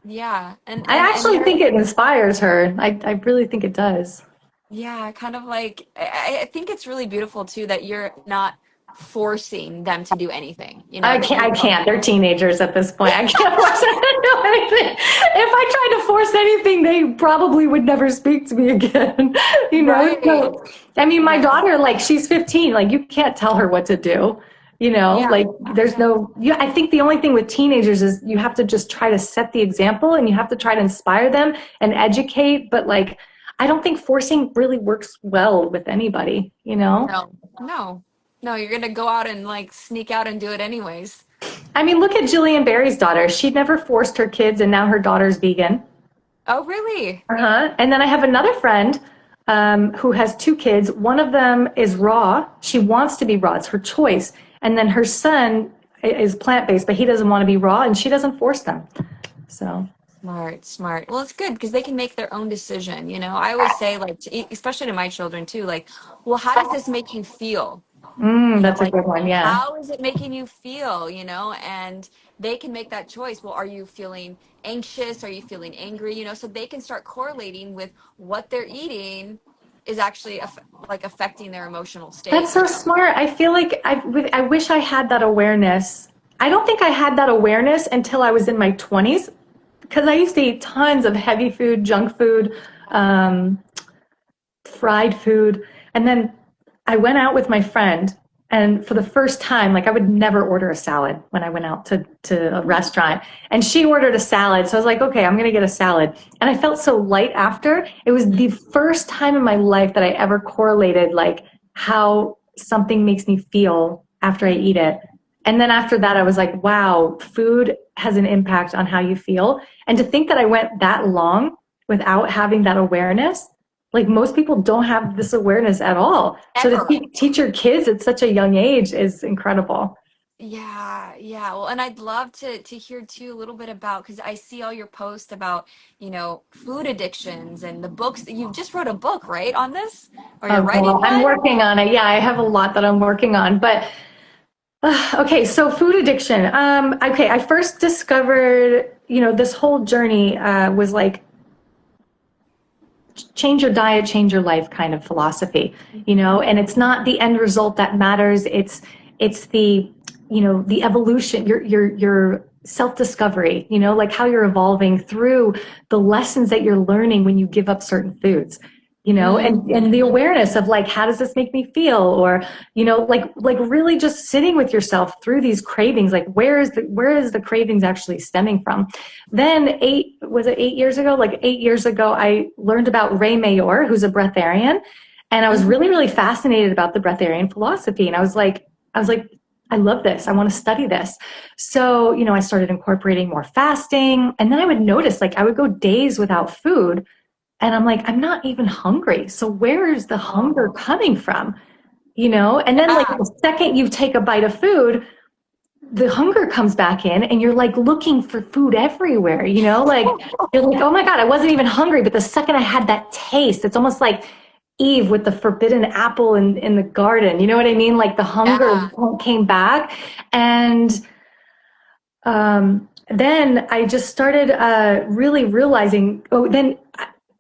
yeah. I And actually you're think it inspires her. I really think it does. yeah, kind of like I think it's really beautiful too that you're not forcing them to do anything, that I you love can't. They're them. teenagers at this point. I can't force them to do anything. If I tried to force anything, they probably would never speak to me again. Right. So, I mean, my Right. daughter, like, she's 15. Like, you can't tell her what to do. Yeah. like there's Yeah. no, yeah, I think the only thing with teenagers is you have to just try to set the example and you have to try to inspire them and educate. But like, I don't think forcing really works well with anybody. No. No. No, you're gonna go out and like sneak out and do it anyways. I mean, look at Jillian Barry's daughter. She never forced her kids and now her daughter's vegan. Oh, really? Uh-huh. And then I have another friend who has two kids. One of them is raw. She wants to be raw. It's her choice. And then her son is plant-based, but he doesn't want to be raw, and she doesn't force them. So, Smart, smart. Well, it's good because they can make their own decision. I always say, like, especially to my children too, like, well, how does this make you feel? that's a Like, good one. Yeah. how is it making you feel? And they can make that choice. Well, are you feeling anxious? Are you feeling angry? So they can start correlating with what they're eating is actually like affecting their emotional That's state. so smart. I feel like I wish I had that awareness. I don't think I had that awareness until I was in my 20s because I used to eat tons of heavy food, junk food, um, fried food. And then I went out with my friend, and for the first time, like I would never order a salad when I went out to a restaurant. And she ordered a salad. So I was like, okay, I'm going to get a salad. And I felt so light after. It was the first time in my life that I ever correlated like how something makes me feel after I eat it. And then after that, I was like, wow, food has an impact on how you feel. And to think that I went that long without having that awareness, like most people don't have this awareness at all. So to Ever. teach your kids at such a young age is incredible. Yeah, yeah. Well, and I'd love to hear too a little bit about because I see all your posts about, food addictions and the books that you just wrote a book, right, on this? Or you're Oh, writing girl, I'm one? working on it. Yeah, I have a lot that I'm working on. But okay, so food addiction. Okay, I first discovered, this whole journey was like change your diet, change your life kind of philosophy, and it's not the end result that matters. It's the evolution, your self-discovery, like how you're evolving through the lessons that you're learning when you give up certain foods. And the Mm. awareness of like, how does this make me feel? Or, like really just sitting with yourself through these cravings, like where is the cravings actually stemming from? Then 8 years ago? Like 8 years ago, I learned about Ray Mayor, who's a breatharian. And I was Mhm. really, really fascinated about the breatharian philosophy. And I was like, I love this. I want to study this. So, I started incorporating more fasting. And then I would notice, like, I would go days without food. And I'm like, I'm not even hungry. So where is the hunger Oh, coming from? And then like yeah. the second you take a bite of food, the hunger comes back in and you're like looking for food everywhere, like you're like, oh my God, I wasn't even hungry. But the second I had that taste, it's almost like Eve with the forbidden apple in the garden. You know what I mean? Like the hunger Yeah. came back. And then I just started really realizing, then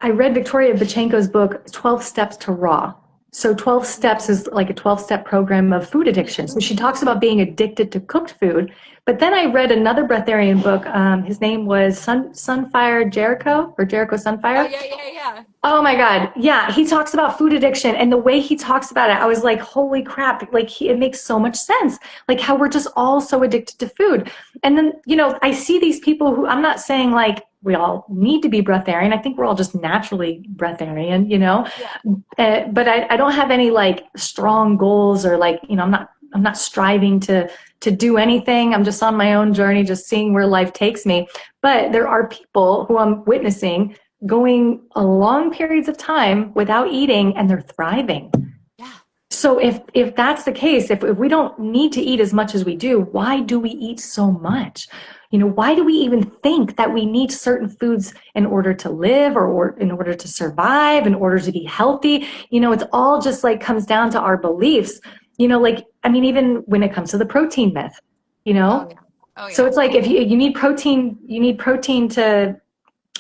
I read Victoria Bachenko's book, 12 Steps to Raw. So 12 steps is like a 12-step program of food addiction. So she talks about being addicted to cooked food. But then I read another breatharian book. His name was Sunfire Jericho, or Jericho Oh, Sunfire. yeah, yeah, yeah. Oh my God. Yeah. He talks about food addiction, and the way he talks about it, I was like, holy crap. Like it makes so much sense. Like how we're just all so addicted to food. And then, I see these people who, I'm not saying like we all need to be breatharian. I think we're all just naturally breatharian. Yeah. But I don't have any like strong goals or like, I'm not striving to do anything. I'm just on my own journey, just seeing where life takes me. But there are people who I'm witnessing going a long periods of time without eating, and they're thriving. Yeah. So if that's the case, if we don't need to eat as much as we do, why do we eat so much? Why do we even think that we need certain foods in order to live, or in order to survive, in order to be healthy? It's all just like comes down to our beliefs. Like, I mean, even when it comes to the protein myth, you Oh, know? yeah. Oh, So yeah. it's like if you need protein, you need protein to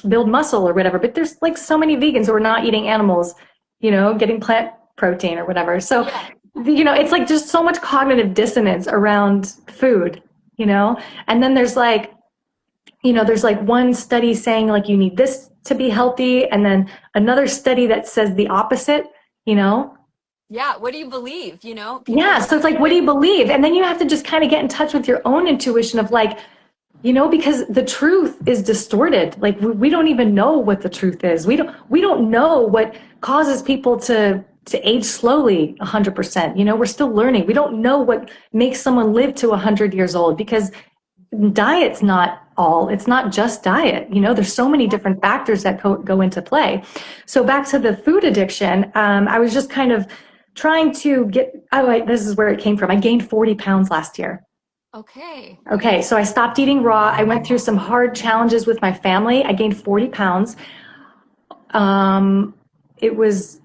build muscle or whatever. But there's like so many vegans who are not eating animals, getting plant protein or whatever. So, Yeah. it's like just so much cognitive dissonance around food, you know? And then there's like one study saying like you need this to be healthy, and then another study that says the opposite, you know? Yeah. What do you believe? You know, people Yeah, just so it's like, what do you believe? And then you have to just kind of get in touch with your own intuition of like, because the truth is distorted. Like we don't even know what the truth is. We don't know what causes people to age slowly 100%. We're still learning. We don't know what makes someone live to 100 years old because diet's not all. It's not just diet. There's so many different factors that go into play. So back to the food addiction, I was just kind of trying to this is where it came from. I gained 40 pounds last year. okay. Okay, so I stopped eating raw. I went through some hard challenges with my family. I gained 40 pounds. Um, it was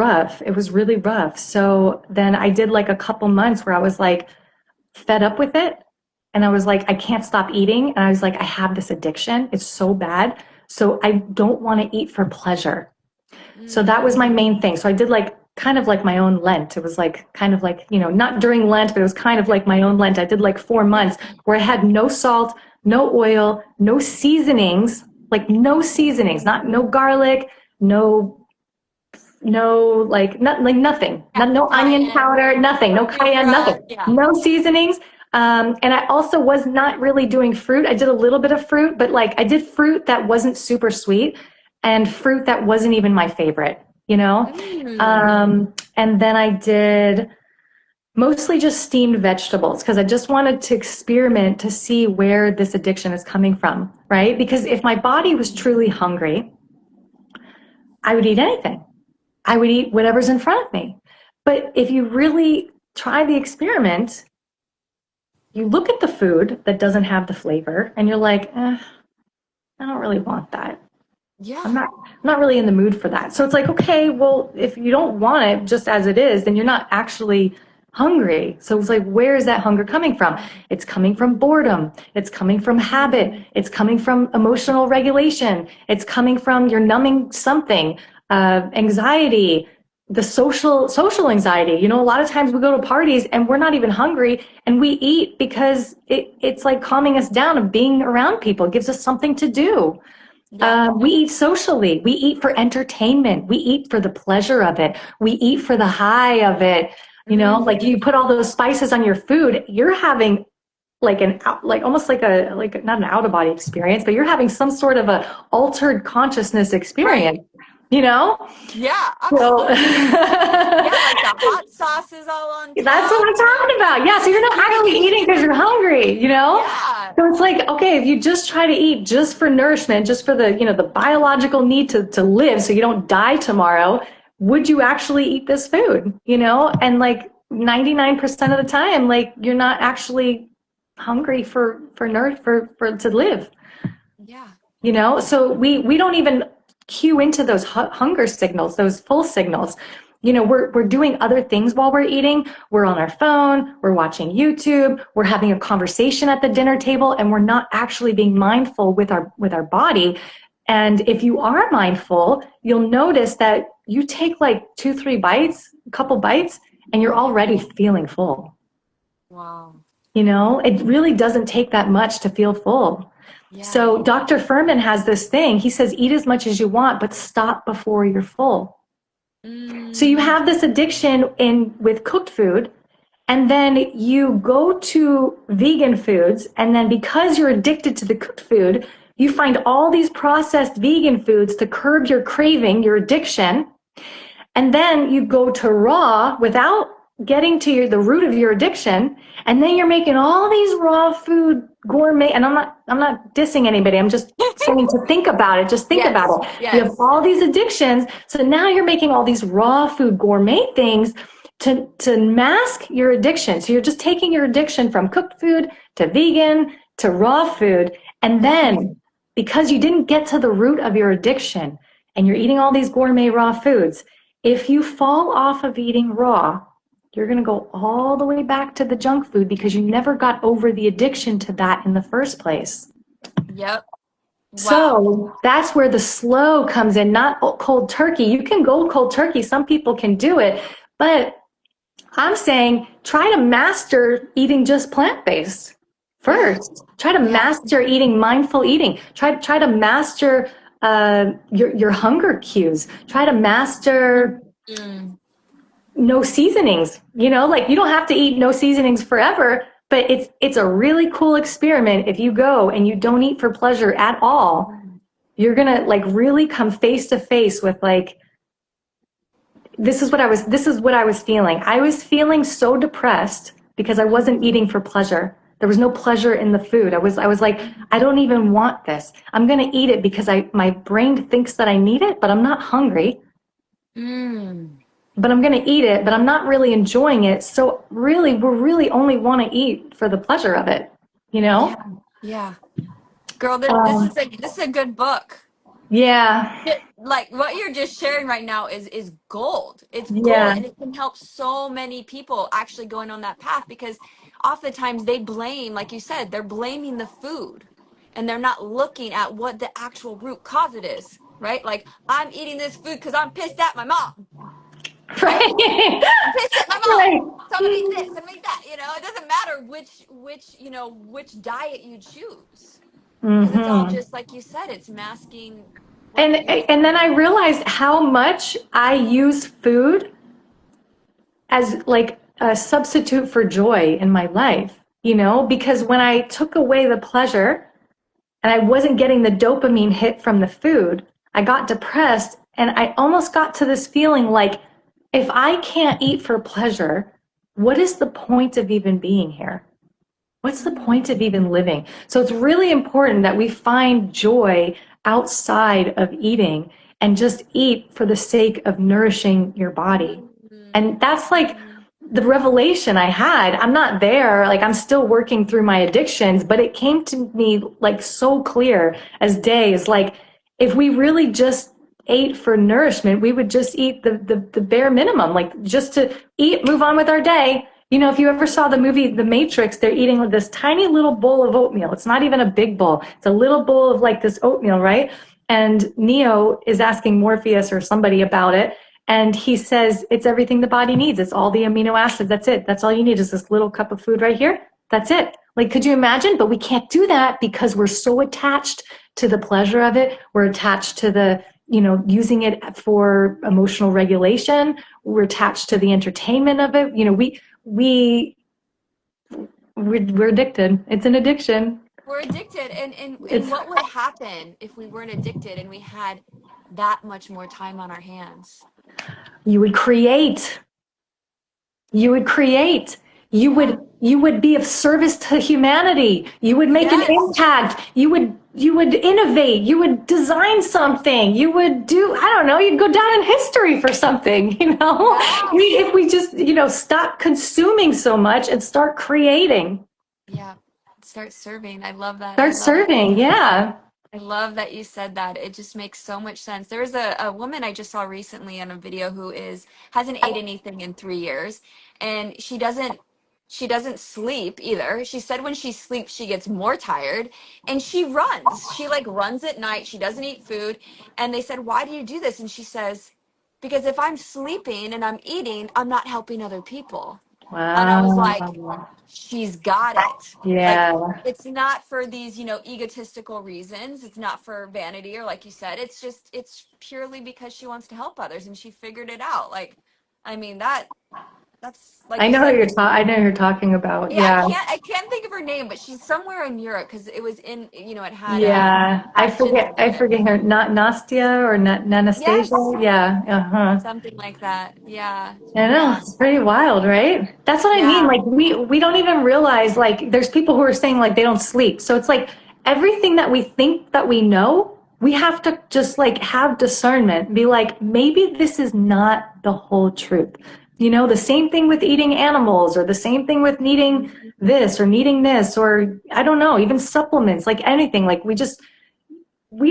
rough. It was really rough. So then I did like a couple months where I was like fed up with it. And I was like, I can't stop eating. And I was like, I have this addiction. It's so bad. So I don't want to eat for pleasure. So that was Mm, my main thing. So I did like kind of like my own Lent. It was like kind of like, not during Lent, but it was kind of like my own Lent. I did like 4 months where I had no salt, no oil, no seasonings, like no seasonings, not no garlic, no like not like nothing, yeah. no onion Cayenne, powder, nothing, no cayenne, paprika. nothing, Yeah. no seasonings. And I also was not really doing fruit. I did a little bit of fruit, but like I did fruit that wasn't super sweet and fruit that wasn't even my favorite, you know? Mm, And then I did mostly just steamed vegetables because I just wanted to experiment to see where this addiction is coming from, right? Because if my body was truly hungry, I would eat anything. I would eat whatever's in front of me. But if you really try the experiment, you look at the food that doesn't have the flavor and you're like, I don't really want that. I'm yeah. not I'm not really in the mood for that. So it's like, okay, well, if you don't want it just as it is, then you're not actually hungry. So it's like, where is that hunger coming from? It's coming from boredom. It's coming from habit. It's coming from emotional regulation. It's coming from you're numbing something, anxiety, the social anxiety. A lot of times we go to parties and we're not even hungry and we eat because it's like calming us down of being around people. It gives us something to do. Yeah. We eat socially. We eat for entertainment. We eat for the pleasure of it. We eat for the high of it. Like Mm, you put all those spices on your food, you're having like like almost like not an out of body experience, but you're having some sort of a altered consciousness right. experience, you know? Yeah, So absolutely. Yeah, like the hot sauce is all on that's what top, I'm talking about. Yeah, so you're not actually eating because you're hungry. Yeah. So it's like, okay, if you just try to eat just for nourishment, just for the biological need to live so you don't die tomorrow, would you actually eat this food? And like 99% of the time, like you're not actually hungry for to live. Yeah. So we don't even cue into those hunger signals, those full signals. We're doing other things while we're eating. We're on our phone, we're watching YouTube, we're having a conversation at the dinner table, and we're not actually being mindful with our body. And if you are mindful, you'll notice that you take like 2-3 bites, a couple bites, and you're already feeling full. Wow. It really doesn't take that much to feel full. Yeah. So Dr. Furman has this thing. He says, eat as much as you want, but stop before you're full. So you Mm, have this addiction with cooked food, and then you go to vegan foods, and then because you're addicted to the cooked food, you find all these processed vegan foods to curb your craving, your addiction, and then you go to raw without getting to the root of your addiction, and then you're making all these raw food gourmet. And I'm not dissing anybody. I'm just saying to think about it. Just think yes. about it. You have Yes. all these addictions, so now you're making all these raw food gourmet things to mask your addiction. So you're just taking your addiction from cooked food to vegan to raw food, and Yeah. then because you didn't get to the root of your addiction, and you're eating all these gourmet raw foods, if you fall off of eating raw, you're going to go all the way back to the junk food because you never got over the addiction to that in the first place. Yep. Wow. So that's where the slow comes in, not cold turkey. You can go cold turkey. Some people can do it, but I'm saying try to master eating just plant-based Yeah. first. Try to Yeah. master eating mindful eating. Try to master your hunger cues. Try to master Mm, no seasonings, like you don't have to eat no seasonings forever, but it's a really cool experiment. If you go and you don't eat for pleasure at all, you're gonna like really come face to face with like, this is what I was feeling. I was feeling so depressed because I wasn't eating for pleasure. There was no pleasure in the food. I was like, I don't even want this. I'm gonna eat it because my brain thinks that I need it, but I'm not hungry. Mm. But I'm going to eat it, but I'm not really enjoying it. So really, we really only want to eat for the pleasure of it, you Yeah. know? Yeah. Girl, Um, this is a good book. yeah, Like what you're just sharing right now is gold. It's gold, yeah, and it can help so many people actually going on that path, because oftentimes they blame, like you said, they're blaming the food, and they're not looking at what the actual root cause it is, right? Like, I'm eating this food because I'm pissed at my mom, right? right, I'm pissed at my mom, right. so I'm gonna eat this, I'm gonna eat that. It doesn't matter which diet you choose, because it's all Hmm. just like you said, it's masking what And you. and then I realized how much I use food as like a substitute for joy in my life, because when I took away the pleasure and I wasn't getting the dopamine hit from the food, I got depressed and I almost got to this feeling like, if I can't eat for pleasure, what is the point of even being here? What's the point of even living? So it's really important that we find joy outside of eating and just eat for the sake of nourishing your body. Mm, And that's like the revelation I had. I'm not there, like I'm still working through my addictions, but it came to me like so clear as day. Is like, if we really just ate for nourishment, we would just eat the bare minimum, like just to eat, move on with our day. If you ever saw the movie The Matrix, they're eating this tiny little bowl of oatmeal. It's not even a big bowl. It's a little bowl of like this oatmeal, right? And Neo is asking Morpheus or somebody about it. And he says, it's everything the body needs. It's all the amino acids. That's it. That's all you need is this little cup of food right here. That's it. Like, could you imagine? But we can't do that because we're so attached to the pleasure of it. We're attached to using it for emotional regulation. We're attached to the entertainment of it. We we're addicted. It's an addiction. we're addicted, and It's what would happen if we weren't addicted and we had that much more time on our hands? you would create. You would create. You Yeah. would you would be of service to humanity. You would make an Yes. impact. You would innovate. You would design something. You would do, I don't know, you'd go down in history for something, Yes. If we just, stop consuming so much and start creating. Yeah. Start serving. I love that. Start serving. Yeah. I love that you said that. It just makes so much sense. There was a woman I just saw recently on a video who hasn't ate anything in 3 years, and she doesn't sleep either. She said when she sleeps she gets more tired, and she runs. She like runs at night. She doesn't eat food. And they said, "Why do you do this?" And she says, "Because if I'm sleeping and I'm eating, I'm not helping other people." And I was like, Wow. she's got it. Like, Yeah. it's not for these, egotistical reasons. It's not for vanity, or like you said, it's purely because she wants to help others, and she figured it out. Like, I mean, that's like I you know who said. I know who you're talking about. Yeah, I Yeah. can't I can't think of her name, but she's somewhere in Europe, because it was in, it had Yeah. I captions forget in I it. forget her, not Nastia or Anastasia. Yes, Yeah. Uh-huh. something like that. Yeah, I know, yeah, it's pretty wild, right? That's what I mean. yeah. Like we don't even realize, like there's people who are saying like they don't sleep. So it's like everything that we think that we know, we have to just like have discernment, be like, maybe this is not the whole truth. The same thing with eating animals, or the same thing with needing this or needing this, or I don't know, even supplements, like anything. Like we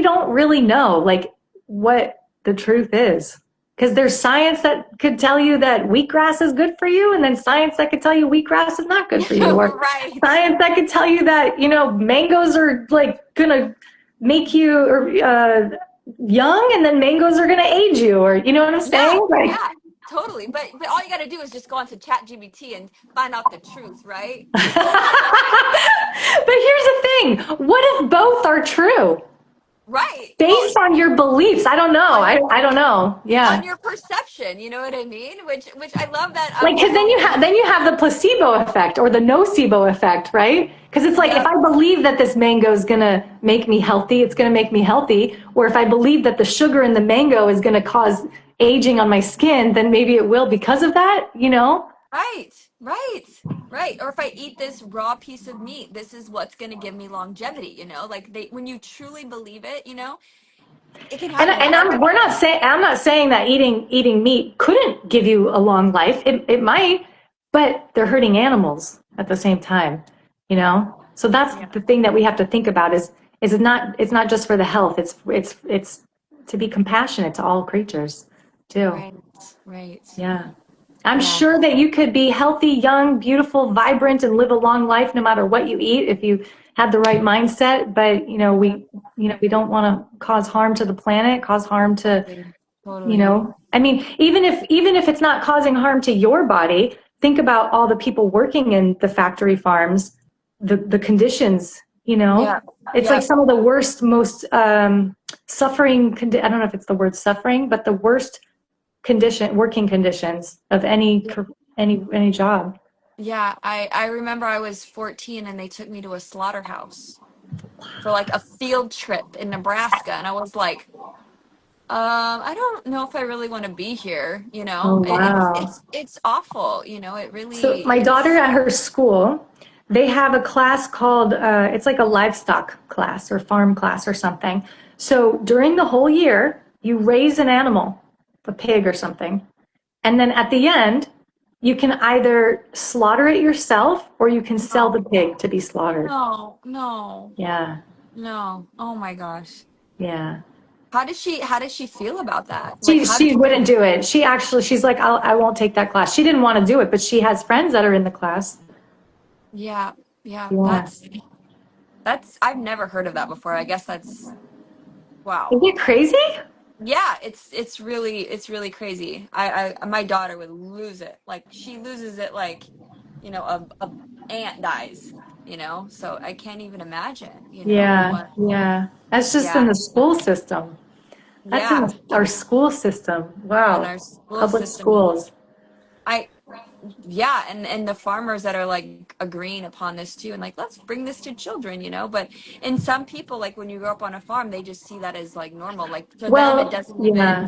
don't really know like what the truth is, because there's science that could tell you that wheatgrass is good for you, and then science that could tell you wheatgrass is not good for you, or Right. science that could tell you that mangoes are like gonna make you or young, and then mangoes are gonna age you, or you know what I'm Yeah, saying, like. yeah, totally. But all you got to do is just go onto ChatGPT and find out the truth, right? But here's the thing, what if both are true? Right. Well, based on your beliefs. I don't know. on I don't know. on Yeah. your perception, you know what I mean? Which I love that. Like, You because know, then you have the placebo effect or the nocebo effect, right? Because it's like, if yep. I believe that this mango is going to make me healthy, it's going to make me healthy. Or if I believe that the sugar in the mango is going to cause aging on my skin, then maybe it will because of that, you know? Right, right, right. Or if I eat this raw piece of meat, this is what's going to give me longevity, you know? Like when you truly believe it, you know, it can happen. Like We're not saying, I'm not saying that eating meat couldn't give you a long life. It might, but they're hurting animals at the same time, you know? So that's yeah, the thing that we have to think about is it's not just for the health. It's to be compassionate to all creatures too. right, right. Yeah. I'm Yeah, sure that you could be healthy, young, beautiful, vibrant, and live a long life no matter what you eat if you had the right mindset. But yeah, we don't want to cause harm to the planet, cause harm to, totally, totally. I mean, even if it's not causing harm to your body, think about all the people working in the factory farms, the conditions. Yeah, It's like yeah, some of the worst, most suffering. I don't know if it's the word suffering, but the worst working conditions of any job. yeah. I remember I was 14 and they took me to a slaughterhouse for like a field trip in Nebraska, and I was like, I don't know if I really want to be here, you know. Oh wow. It's awful, you know. It So really my daughter is. at her school, they have a class called it's like a livestock class or farm class or something. So during the whole year, you raise an animal, a pig or something, and then at the end, you can either slaughter it yourself or you can sell No, the pig to be slaughtered. no, no, Yeah, no. Oh my gosh. yeah. How does she feel about that? Like She how did she wouldn't do it. She's like, I won't take that class. She didn't want to do it, but she has friends that are in the class. yeah, yeah. Yeah. That's I've never heard of that before. I guess that's wow. Isn't it crazy? Yeah, it's really crazy. I my daughter would lose it. Like she loses it like, you know, a ant dies, you know? So I can't even imagine, you know, Yeah, what yeah. That's just in yeah. the school system. That's in Yeah, our school system. in Wow. our school Public system. schools. I yeah, and the farmers that are like agreeing upon this too and like let's bring this to children, you know? But in some people like when you grow up on a farm, they just see that as like normal. Like for them Well, yeah.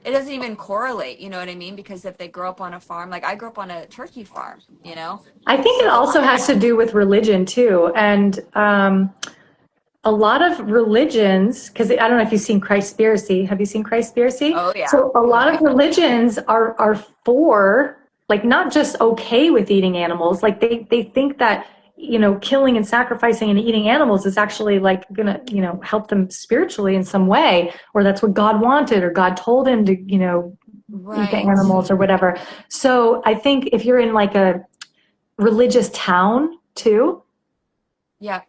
it doesn't even correlate, you know what I mean? Because if they grow up on a farm, like I grew up on a turkey farm, you know? I think it So, also has to do with religion too. And a lot of religions, because I don't know if you've seen Christspiracy. Have you seen Christspiracy? oh yeah. So a Oh lot of yeah. religions are for, like, not just okay with eating animals. Like they think that, killing and sacrificing and eating animals is actually like gonna, help them spiritually in some way, or that's what God wanted, or God told him to, eat the Right. animals or whatever. So I think if you're in like a religious town too, Yeah.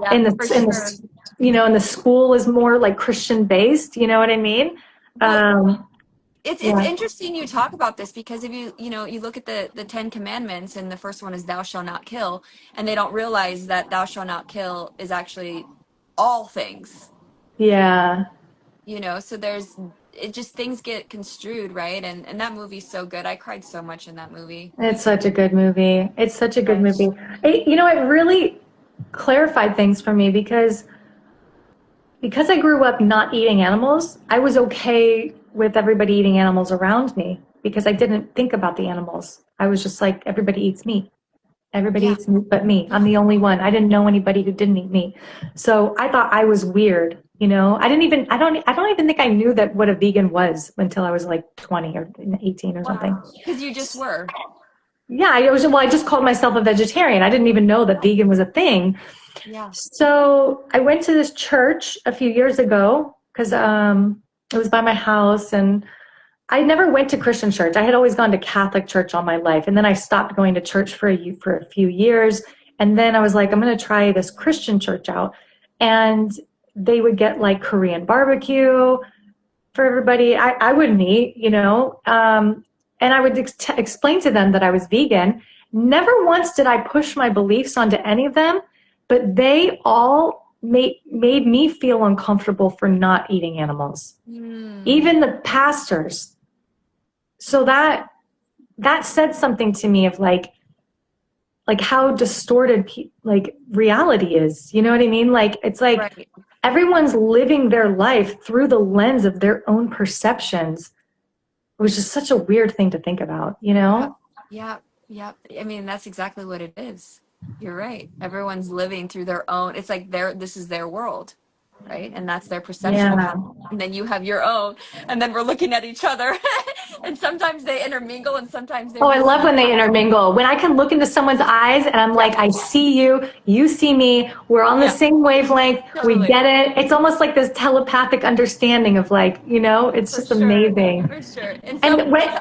Yeah, in for in sure. the and the school is more like Christian based, you know what I mean? Well, Um, it's yeah. interesting you talk about this because if you know you look at the Ten Commandments and the first one is thou shalt not kill, and they don't realize that thou shalt not kill is actually all things, Yeah. you know. So there's it just things get construed, right? And that movie's so good. I cried so much in that movie. It's such a good movie. It's such a good Yes. movie. It really clarified things for me because I grew up not eating animals, I was okay with everybody eating animals around me because I didn't think about the animals. I was just like, everybody eats meat. Everybody Yeah. eats meat but me. I'm Yeah. the only one. I didn't know anybody who didn't eat meat. So I thought I was weird, I don't even think I knew that what a vegan was until I was like 20 or 18 or something. Wow. Because you just were. Yeah, I just called myself a vegetarian. I didn't even know that vegan was a thing. Yeah. So I went to this church a few years ago because it was by my house, and I never went to Christian church. I had always gone to Catholic church all my life, and then I stopped going to church for a few years, and then I was like, I'm going to try this Christian church out, and they would get like Korean barbecue for everybody. I wouldn't eat, and I would explain to them that I was vegan. Never once did I push my beliefs onto any of them, but they all made me feel uncomfortable for not eating animals, even the pastors. So that said something to me of like how distorted like reality is. You know what I mean? Like it's like Right. everyone's living their life through the lens of their own perceptions, which is such a weird thing to think about, you Yep. know? Yep. Yep. I mean, that's exactly what it is. You're right. Everyone's living through their own, it's like this is their world, right? And that's their perception of Yeah. how, and then you have your own, and then we're looking at each other. And sometimes they intermingle and sometimes they're Oh, I love missing when the they mark. intermingle. When I can look into someone's eyes and I'm Yeah. like, I see you, you see me, we're on the Yeah. same wavelength, we Totally. get it. It's almost like this telepathic understanding of like, you know, it's For just sure. amazing. For sure. And And when, and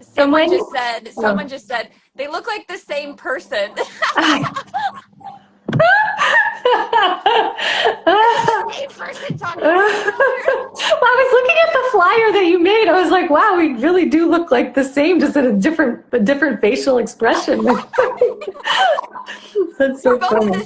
someone when, just said, oh. they look like the same person. The same person talking to each other. Well, I was looking at the flyer that you made. I was like, wow, we really do look like the same, just in a different facial expression. That's We're so both in funny.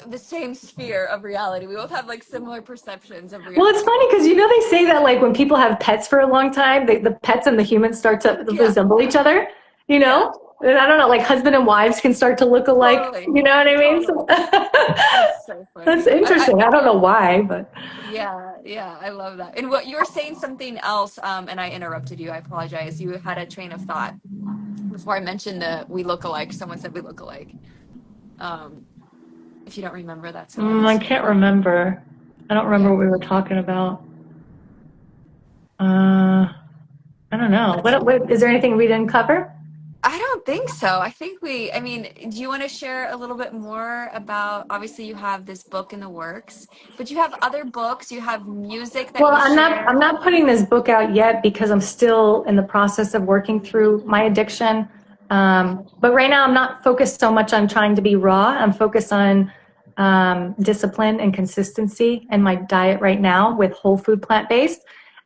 the same sphere of reality. We both have like similar perceptions of Well, it's reality. funny because you know they say that like when people have pets for a long time, the pets and the humans start to Yeah. resemble each other. You Yeah. know, and I don't know, like husband and wives can start to look alike. Totally. You know what I mean? Totally. So, That's so that's funny. interesting. I don't know why, but Yeah, yeah, I love that. And what you were saying something else, and I interrupted you. I apologize. You had a train of thought before I mentioned the we look alike. Someone said we look alike. Um, if you don't remember, that's no I worries. can't remember. I don't remember Yeah. what we were talking about. I don't know. Let's What is there anything we didn't cover? I don't think so. I mean, do you want to share a little bit more about, obviously you have this book in the works, but you have other books, you have music that Well, you I'm share. not putting this book out yet because I'm still in the process of working through my addiction. But right now I'm not focused so much on trying to be raw. I'm focused on discipline and consistency in my diet right now with whole food plant-based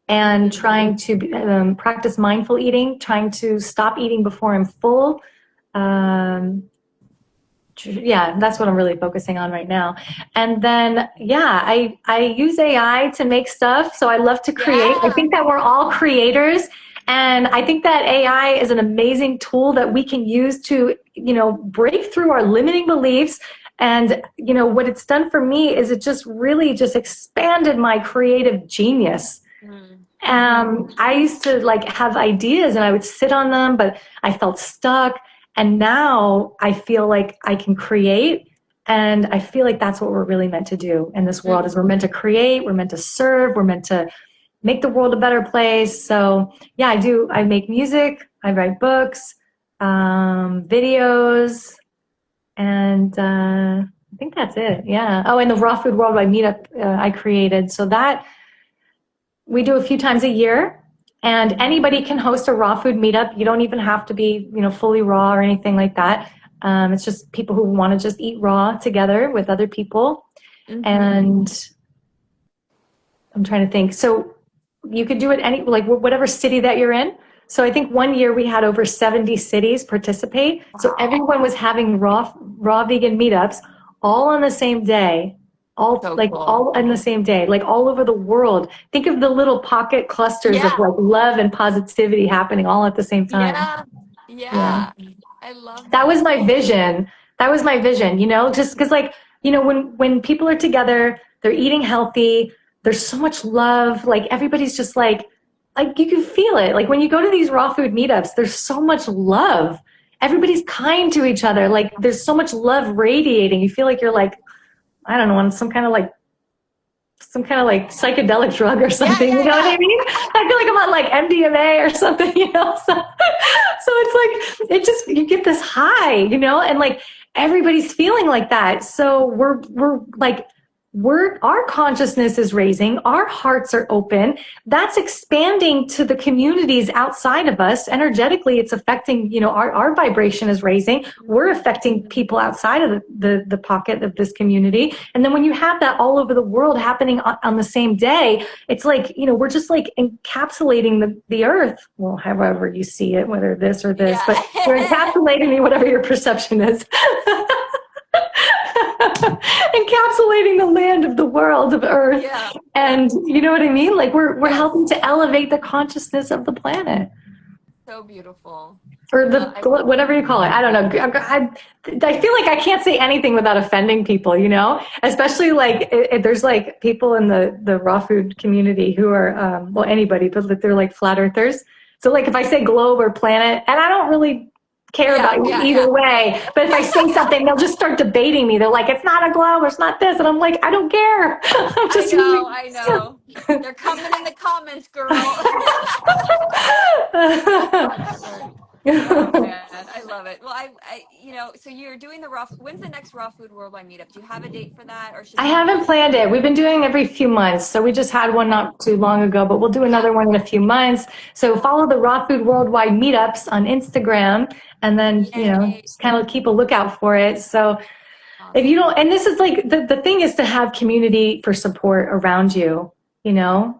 and Mhm. trying to practice mindful eating, trying to stop eating before I'm full. Um, yeah, that's what I'm really focusing on right now. And then, yeah, I use AI to make stuff. So I love to create. I Yeah. think that we're all creators. And I think that AI is an amazing tool that we can use to, you know, break through our limiting beliefs. And, you know, what it's done for me is it just really just expanded my creative genius. Mm-hmm. I used to like have ideas and I would sit on them, but I felt stuck. And now I feel like I can create. And I feel like that's what we're really meant to do in this world is we're meant to create, we're meant to serve, we're meant to make the world a better place. So yeah, I make music, I write books, videos, and I think that's it. Yeah. Oh, and the Raw Food Worldwide Meetup I created. So that we do a few times a year, and anybody can host a raw food meetup. You don't even have to be, you know, fully raw or anything like that. It's just people who want to just eat raw together with other people. Mm-hmm. And I'm trying to think. So you could do it any like whatever city that you're in. So I think one year we had over 70 cities participate. So Wow. everyone was having raw vegan meetups all on the same day, So cool. all in the same day, like all over the world. Think of the little pocket clusters of Yeah. like love and positivity happening all at the same time. Yeah. Yeah. Yeah. I love That was that. my vision. That was my vision, you know, just because like, you know, when people are together, they're eating healthy, there's so much love, like everybody's just like you can feel it. Like when you go to these raw food meetups, there's so much love. Everybody's kind to each other. Like there's so much love radiating. You feel like you're like, I don't know, on some kind of like psychedelic drug or Yeah, something, you yeah, know what I yeah. mean? I feel like I'm on like MDMA or something, you know? So it's like, it just, you get this high, you know? And like everybody's feeling like that. So we're like, our consciousness is raising, our hearts are open. That's expanding to the communities outside of us. Energetically, it's affecting, you know, our vibration is raising. We're affecting people outside of the pocket of this community. And then when you have that all over the world happening on the same day, it's like, you know, we're just like encapsulating the earth. Well, however you see it, whether this or this, but we're Yeah. encapsulating whatever your perception is. encapsulating the land of the world of Earth. Yeah, yeah. And you know what I mean? Like we're Yes. helping to elevate the consciousness of the planet. So beautiful. Or Well, the whatever you call it. I don't know. I feel like I can't say anything without offending people, you know, especially like there's like people in the raw food community who are, well, anybody, but they're like flat earthers. So like if I say globe or planet, and I don't really care yeah, about yeah, either yeah. way, but if I say something, they'll just start debating me. They're like, it's not a globe, or it's not this. And I'm like, I don't care. I'm I just know, really. I know. They're coming in the comments, girl. Oh man, I love it. Well, so you're doing the when's the next Raw Food Worldwide meetup? Do you have a date for that, or it's I just gonna be haven't on? planned it. We've been doing every few months. So we just had one Okay. not too long ago, but we'll do Yeah. another one in a few months. So follow the Raw Food Worldwide meetups on Instagram and then, Yay. just kind of keep a lookout for it. So if you Awesome. don't, and this is like the thing is to have community for support around you, you know,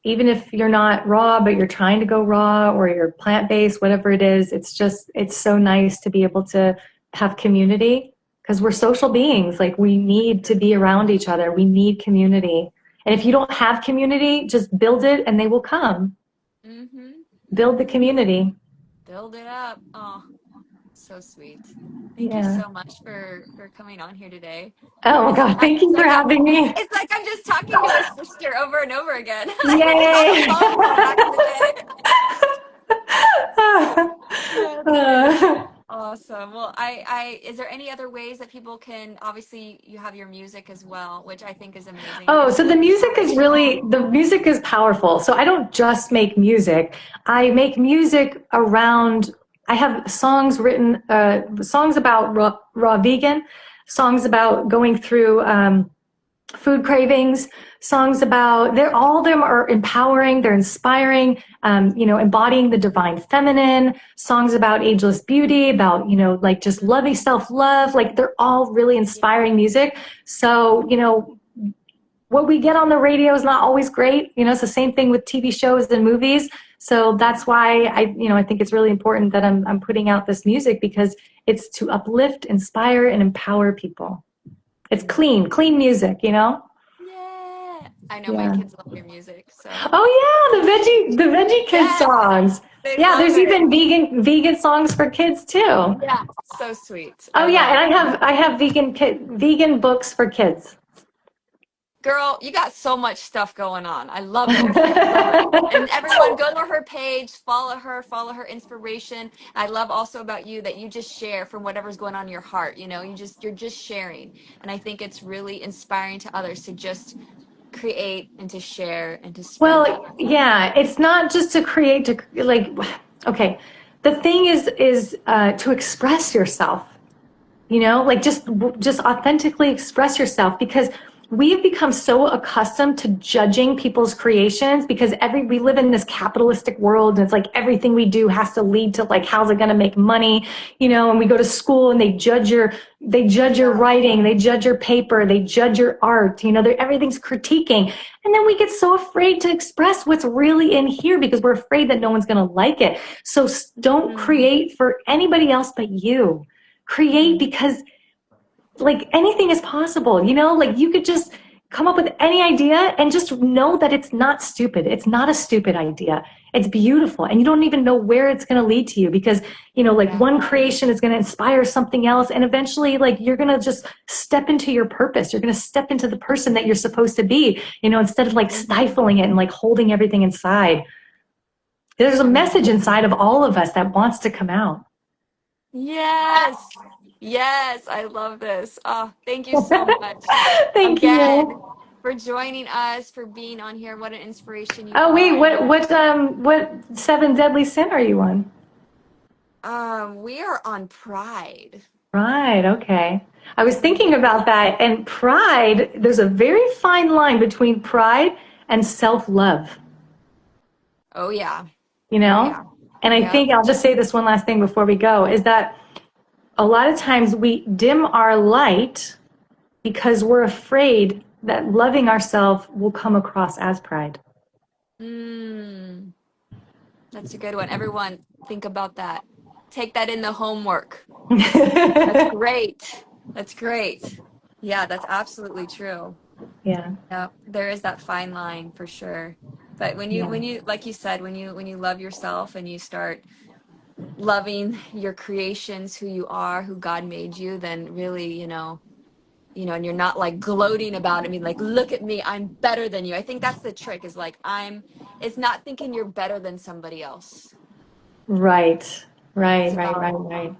even if you're not raw, but you're trying to go raw or you're plant-based, whatever it is, it's so nice to be able to have community because we're social beings. Like we need to be around each other. We need community. And if you don't have community, just build it and they will come. Mm-hmm. Build the community. Build it up. Oh, so sweet. Thank you Yeah. so much for coming on here today. Oh my God. Thank you for having me. It's like I'm just talking to a sister over and over again, like on the Yay. phone back in the day. That's great. Awesome. Well, is there any other ways that people can, obviously you have your music as well, which I think is amazing. Oh, It's so so inspirational. the music is powerful. So I don't just make music. I make music around, I have songs written, songs about raw vegan, songs about going through, food cravings, songs about, they're all of them are empowering, they're inspiring, embodying the divine feminine, songs about ageless beauty, about, like just loving self-love, like they're all really inspiring music. So, what we get on the radio is not always great. It's the same thing with TV shows and movies. So that's why I think it's really important that I'm putting out this music because it's to uplift, inspire, and empower people. It's clean music. Yeah. I know my Yeah. kids love your music, so Oh yeah, the veggie kid yes, songs. they Yeah, love there's it. even vegan songs for kids too. Yeah, so sweet. Oh I yeah, love and it. I have vegan books for kids. Girl, you got so much stuff going on. I love it. I love it. And everyone go to her page, follow her inspiration. I love also about you that you just share from whatever's going on in your heart. You're just sharing. And I think it's really inspiring to others to just create and to share and to spread that. Well, yeah, it's not just to create to like okay. The thing is to express yourself. Like just authentically express yourself because we've become so accustomed to judging people's creations because we live in this capitalistic world and it's like everything we do has to lead to like how's it going to make money, and we go to school and they judge your writing, they judge your paper, they judge your art, everything's critiquing, and then we get so afraid to express what's really in here because we're afraid that no one's going to like it. So don't Mm, create for anybody else but you. Create mm, because like anything is possible, like you could just come up with any idea and just know that it's not stupid. It's not a stupid idea. It's beautiful. And you don't even know where it's going to lead to you because, like yeah. one creation is going to inspire something else. And eventually like you're going to just step into your purpose. You're going to step into the person that you're supposed to be, instead of like Mhm, stifling it and like holding everything inside. There's a mhm. message inside of all of us that wants to come out. Yes. Yes, I love this. Oh, thank you so much Thank again you. for joining us, for being on here. What an inspiration you Oh wait, are. what seven deadly sin are you on? We are on Pride. Right, okay. I was thinking Yes. about that, and pride, there's a very fine line between pride and self-love, Oh yeah. you Oh know? yeah. And I Yep. think I'll just say this one last thing before we go, is that a lot of times we dim our light because we're afraid that loving ourselves will come across as pride. Mm, that's a good one. Everyone, think about that. Take that in the homework. That's great. That's great. Yeah, that's absolutely true. Yeah, Yeah, there is that fine line for sure. But yeah. when you like you said, when you love yourself and you start loving your creations, who you are, who God made you, then really, and you're not like gloating about it. I mean, like, look at me, I'm better than you. I think that's the trick is like it's not thinking you're better than somebody else. Right, It's right, right, about right, right.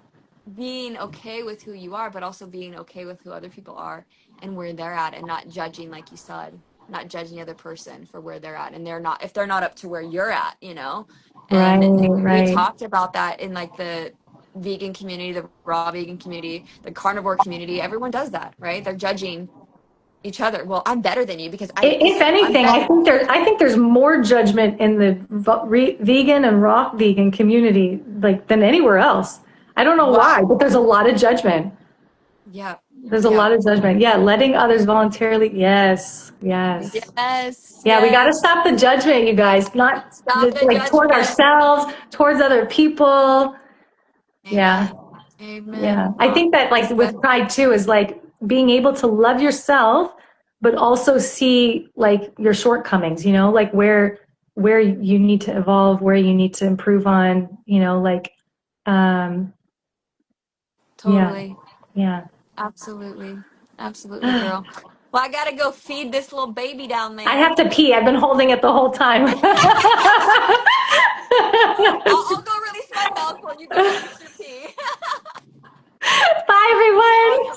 being okay with who you are, but also being okay with who other people are and where they're at and not judging, like you said, not judging the other person for where they're at. And they're not, if they're not up to where you're at. Right, And we right. talked about that in like the vegan community, the raw vegan community, the carnivore community. Everyone does that, right? They're judging each other. Well, I'm better than you because If I'm anything, better. I think there's more judgment in the vegan and raw vegan community like than anywhere else. I don't know why, Wow. but there's a lot of judgment. Yeah. There's a Yeah. lot of judgment. Yeah, letting others voluntarily. Yes, yes. Yes. Yeah, we got to Yes. stop the judgment, you guys. Not Stop the like toward judgment. ourselves, towards other people. Yeah, Amen. yeah. Amen. I think that like That's good. with pride too is like being able to love yourself, but also see like your shortcomings, like where you need to evolve, where you need to improve on, like um yeah, Totally. yeah. Absolutely. Absolutely, girl. Well, I gotta go feed this little baby down I there. have to pee. I've been holding it the whole time. I'll go release my milk while you go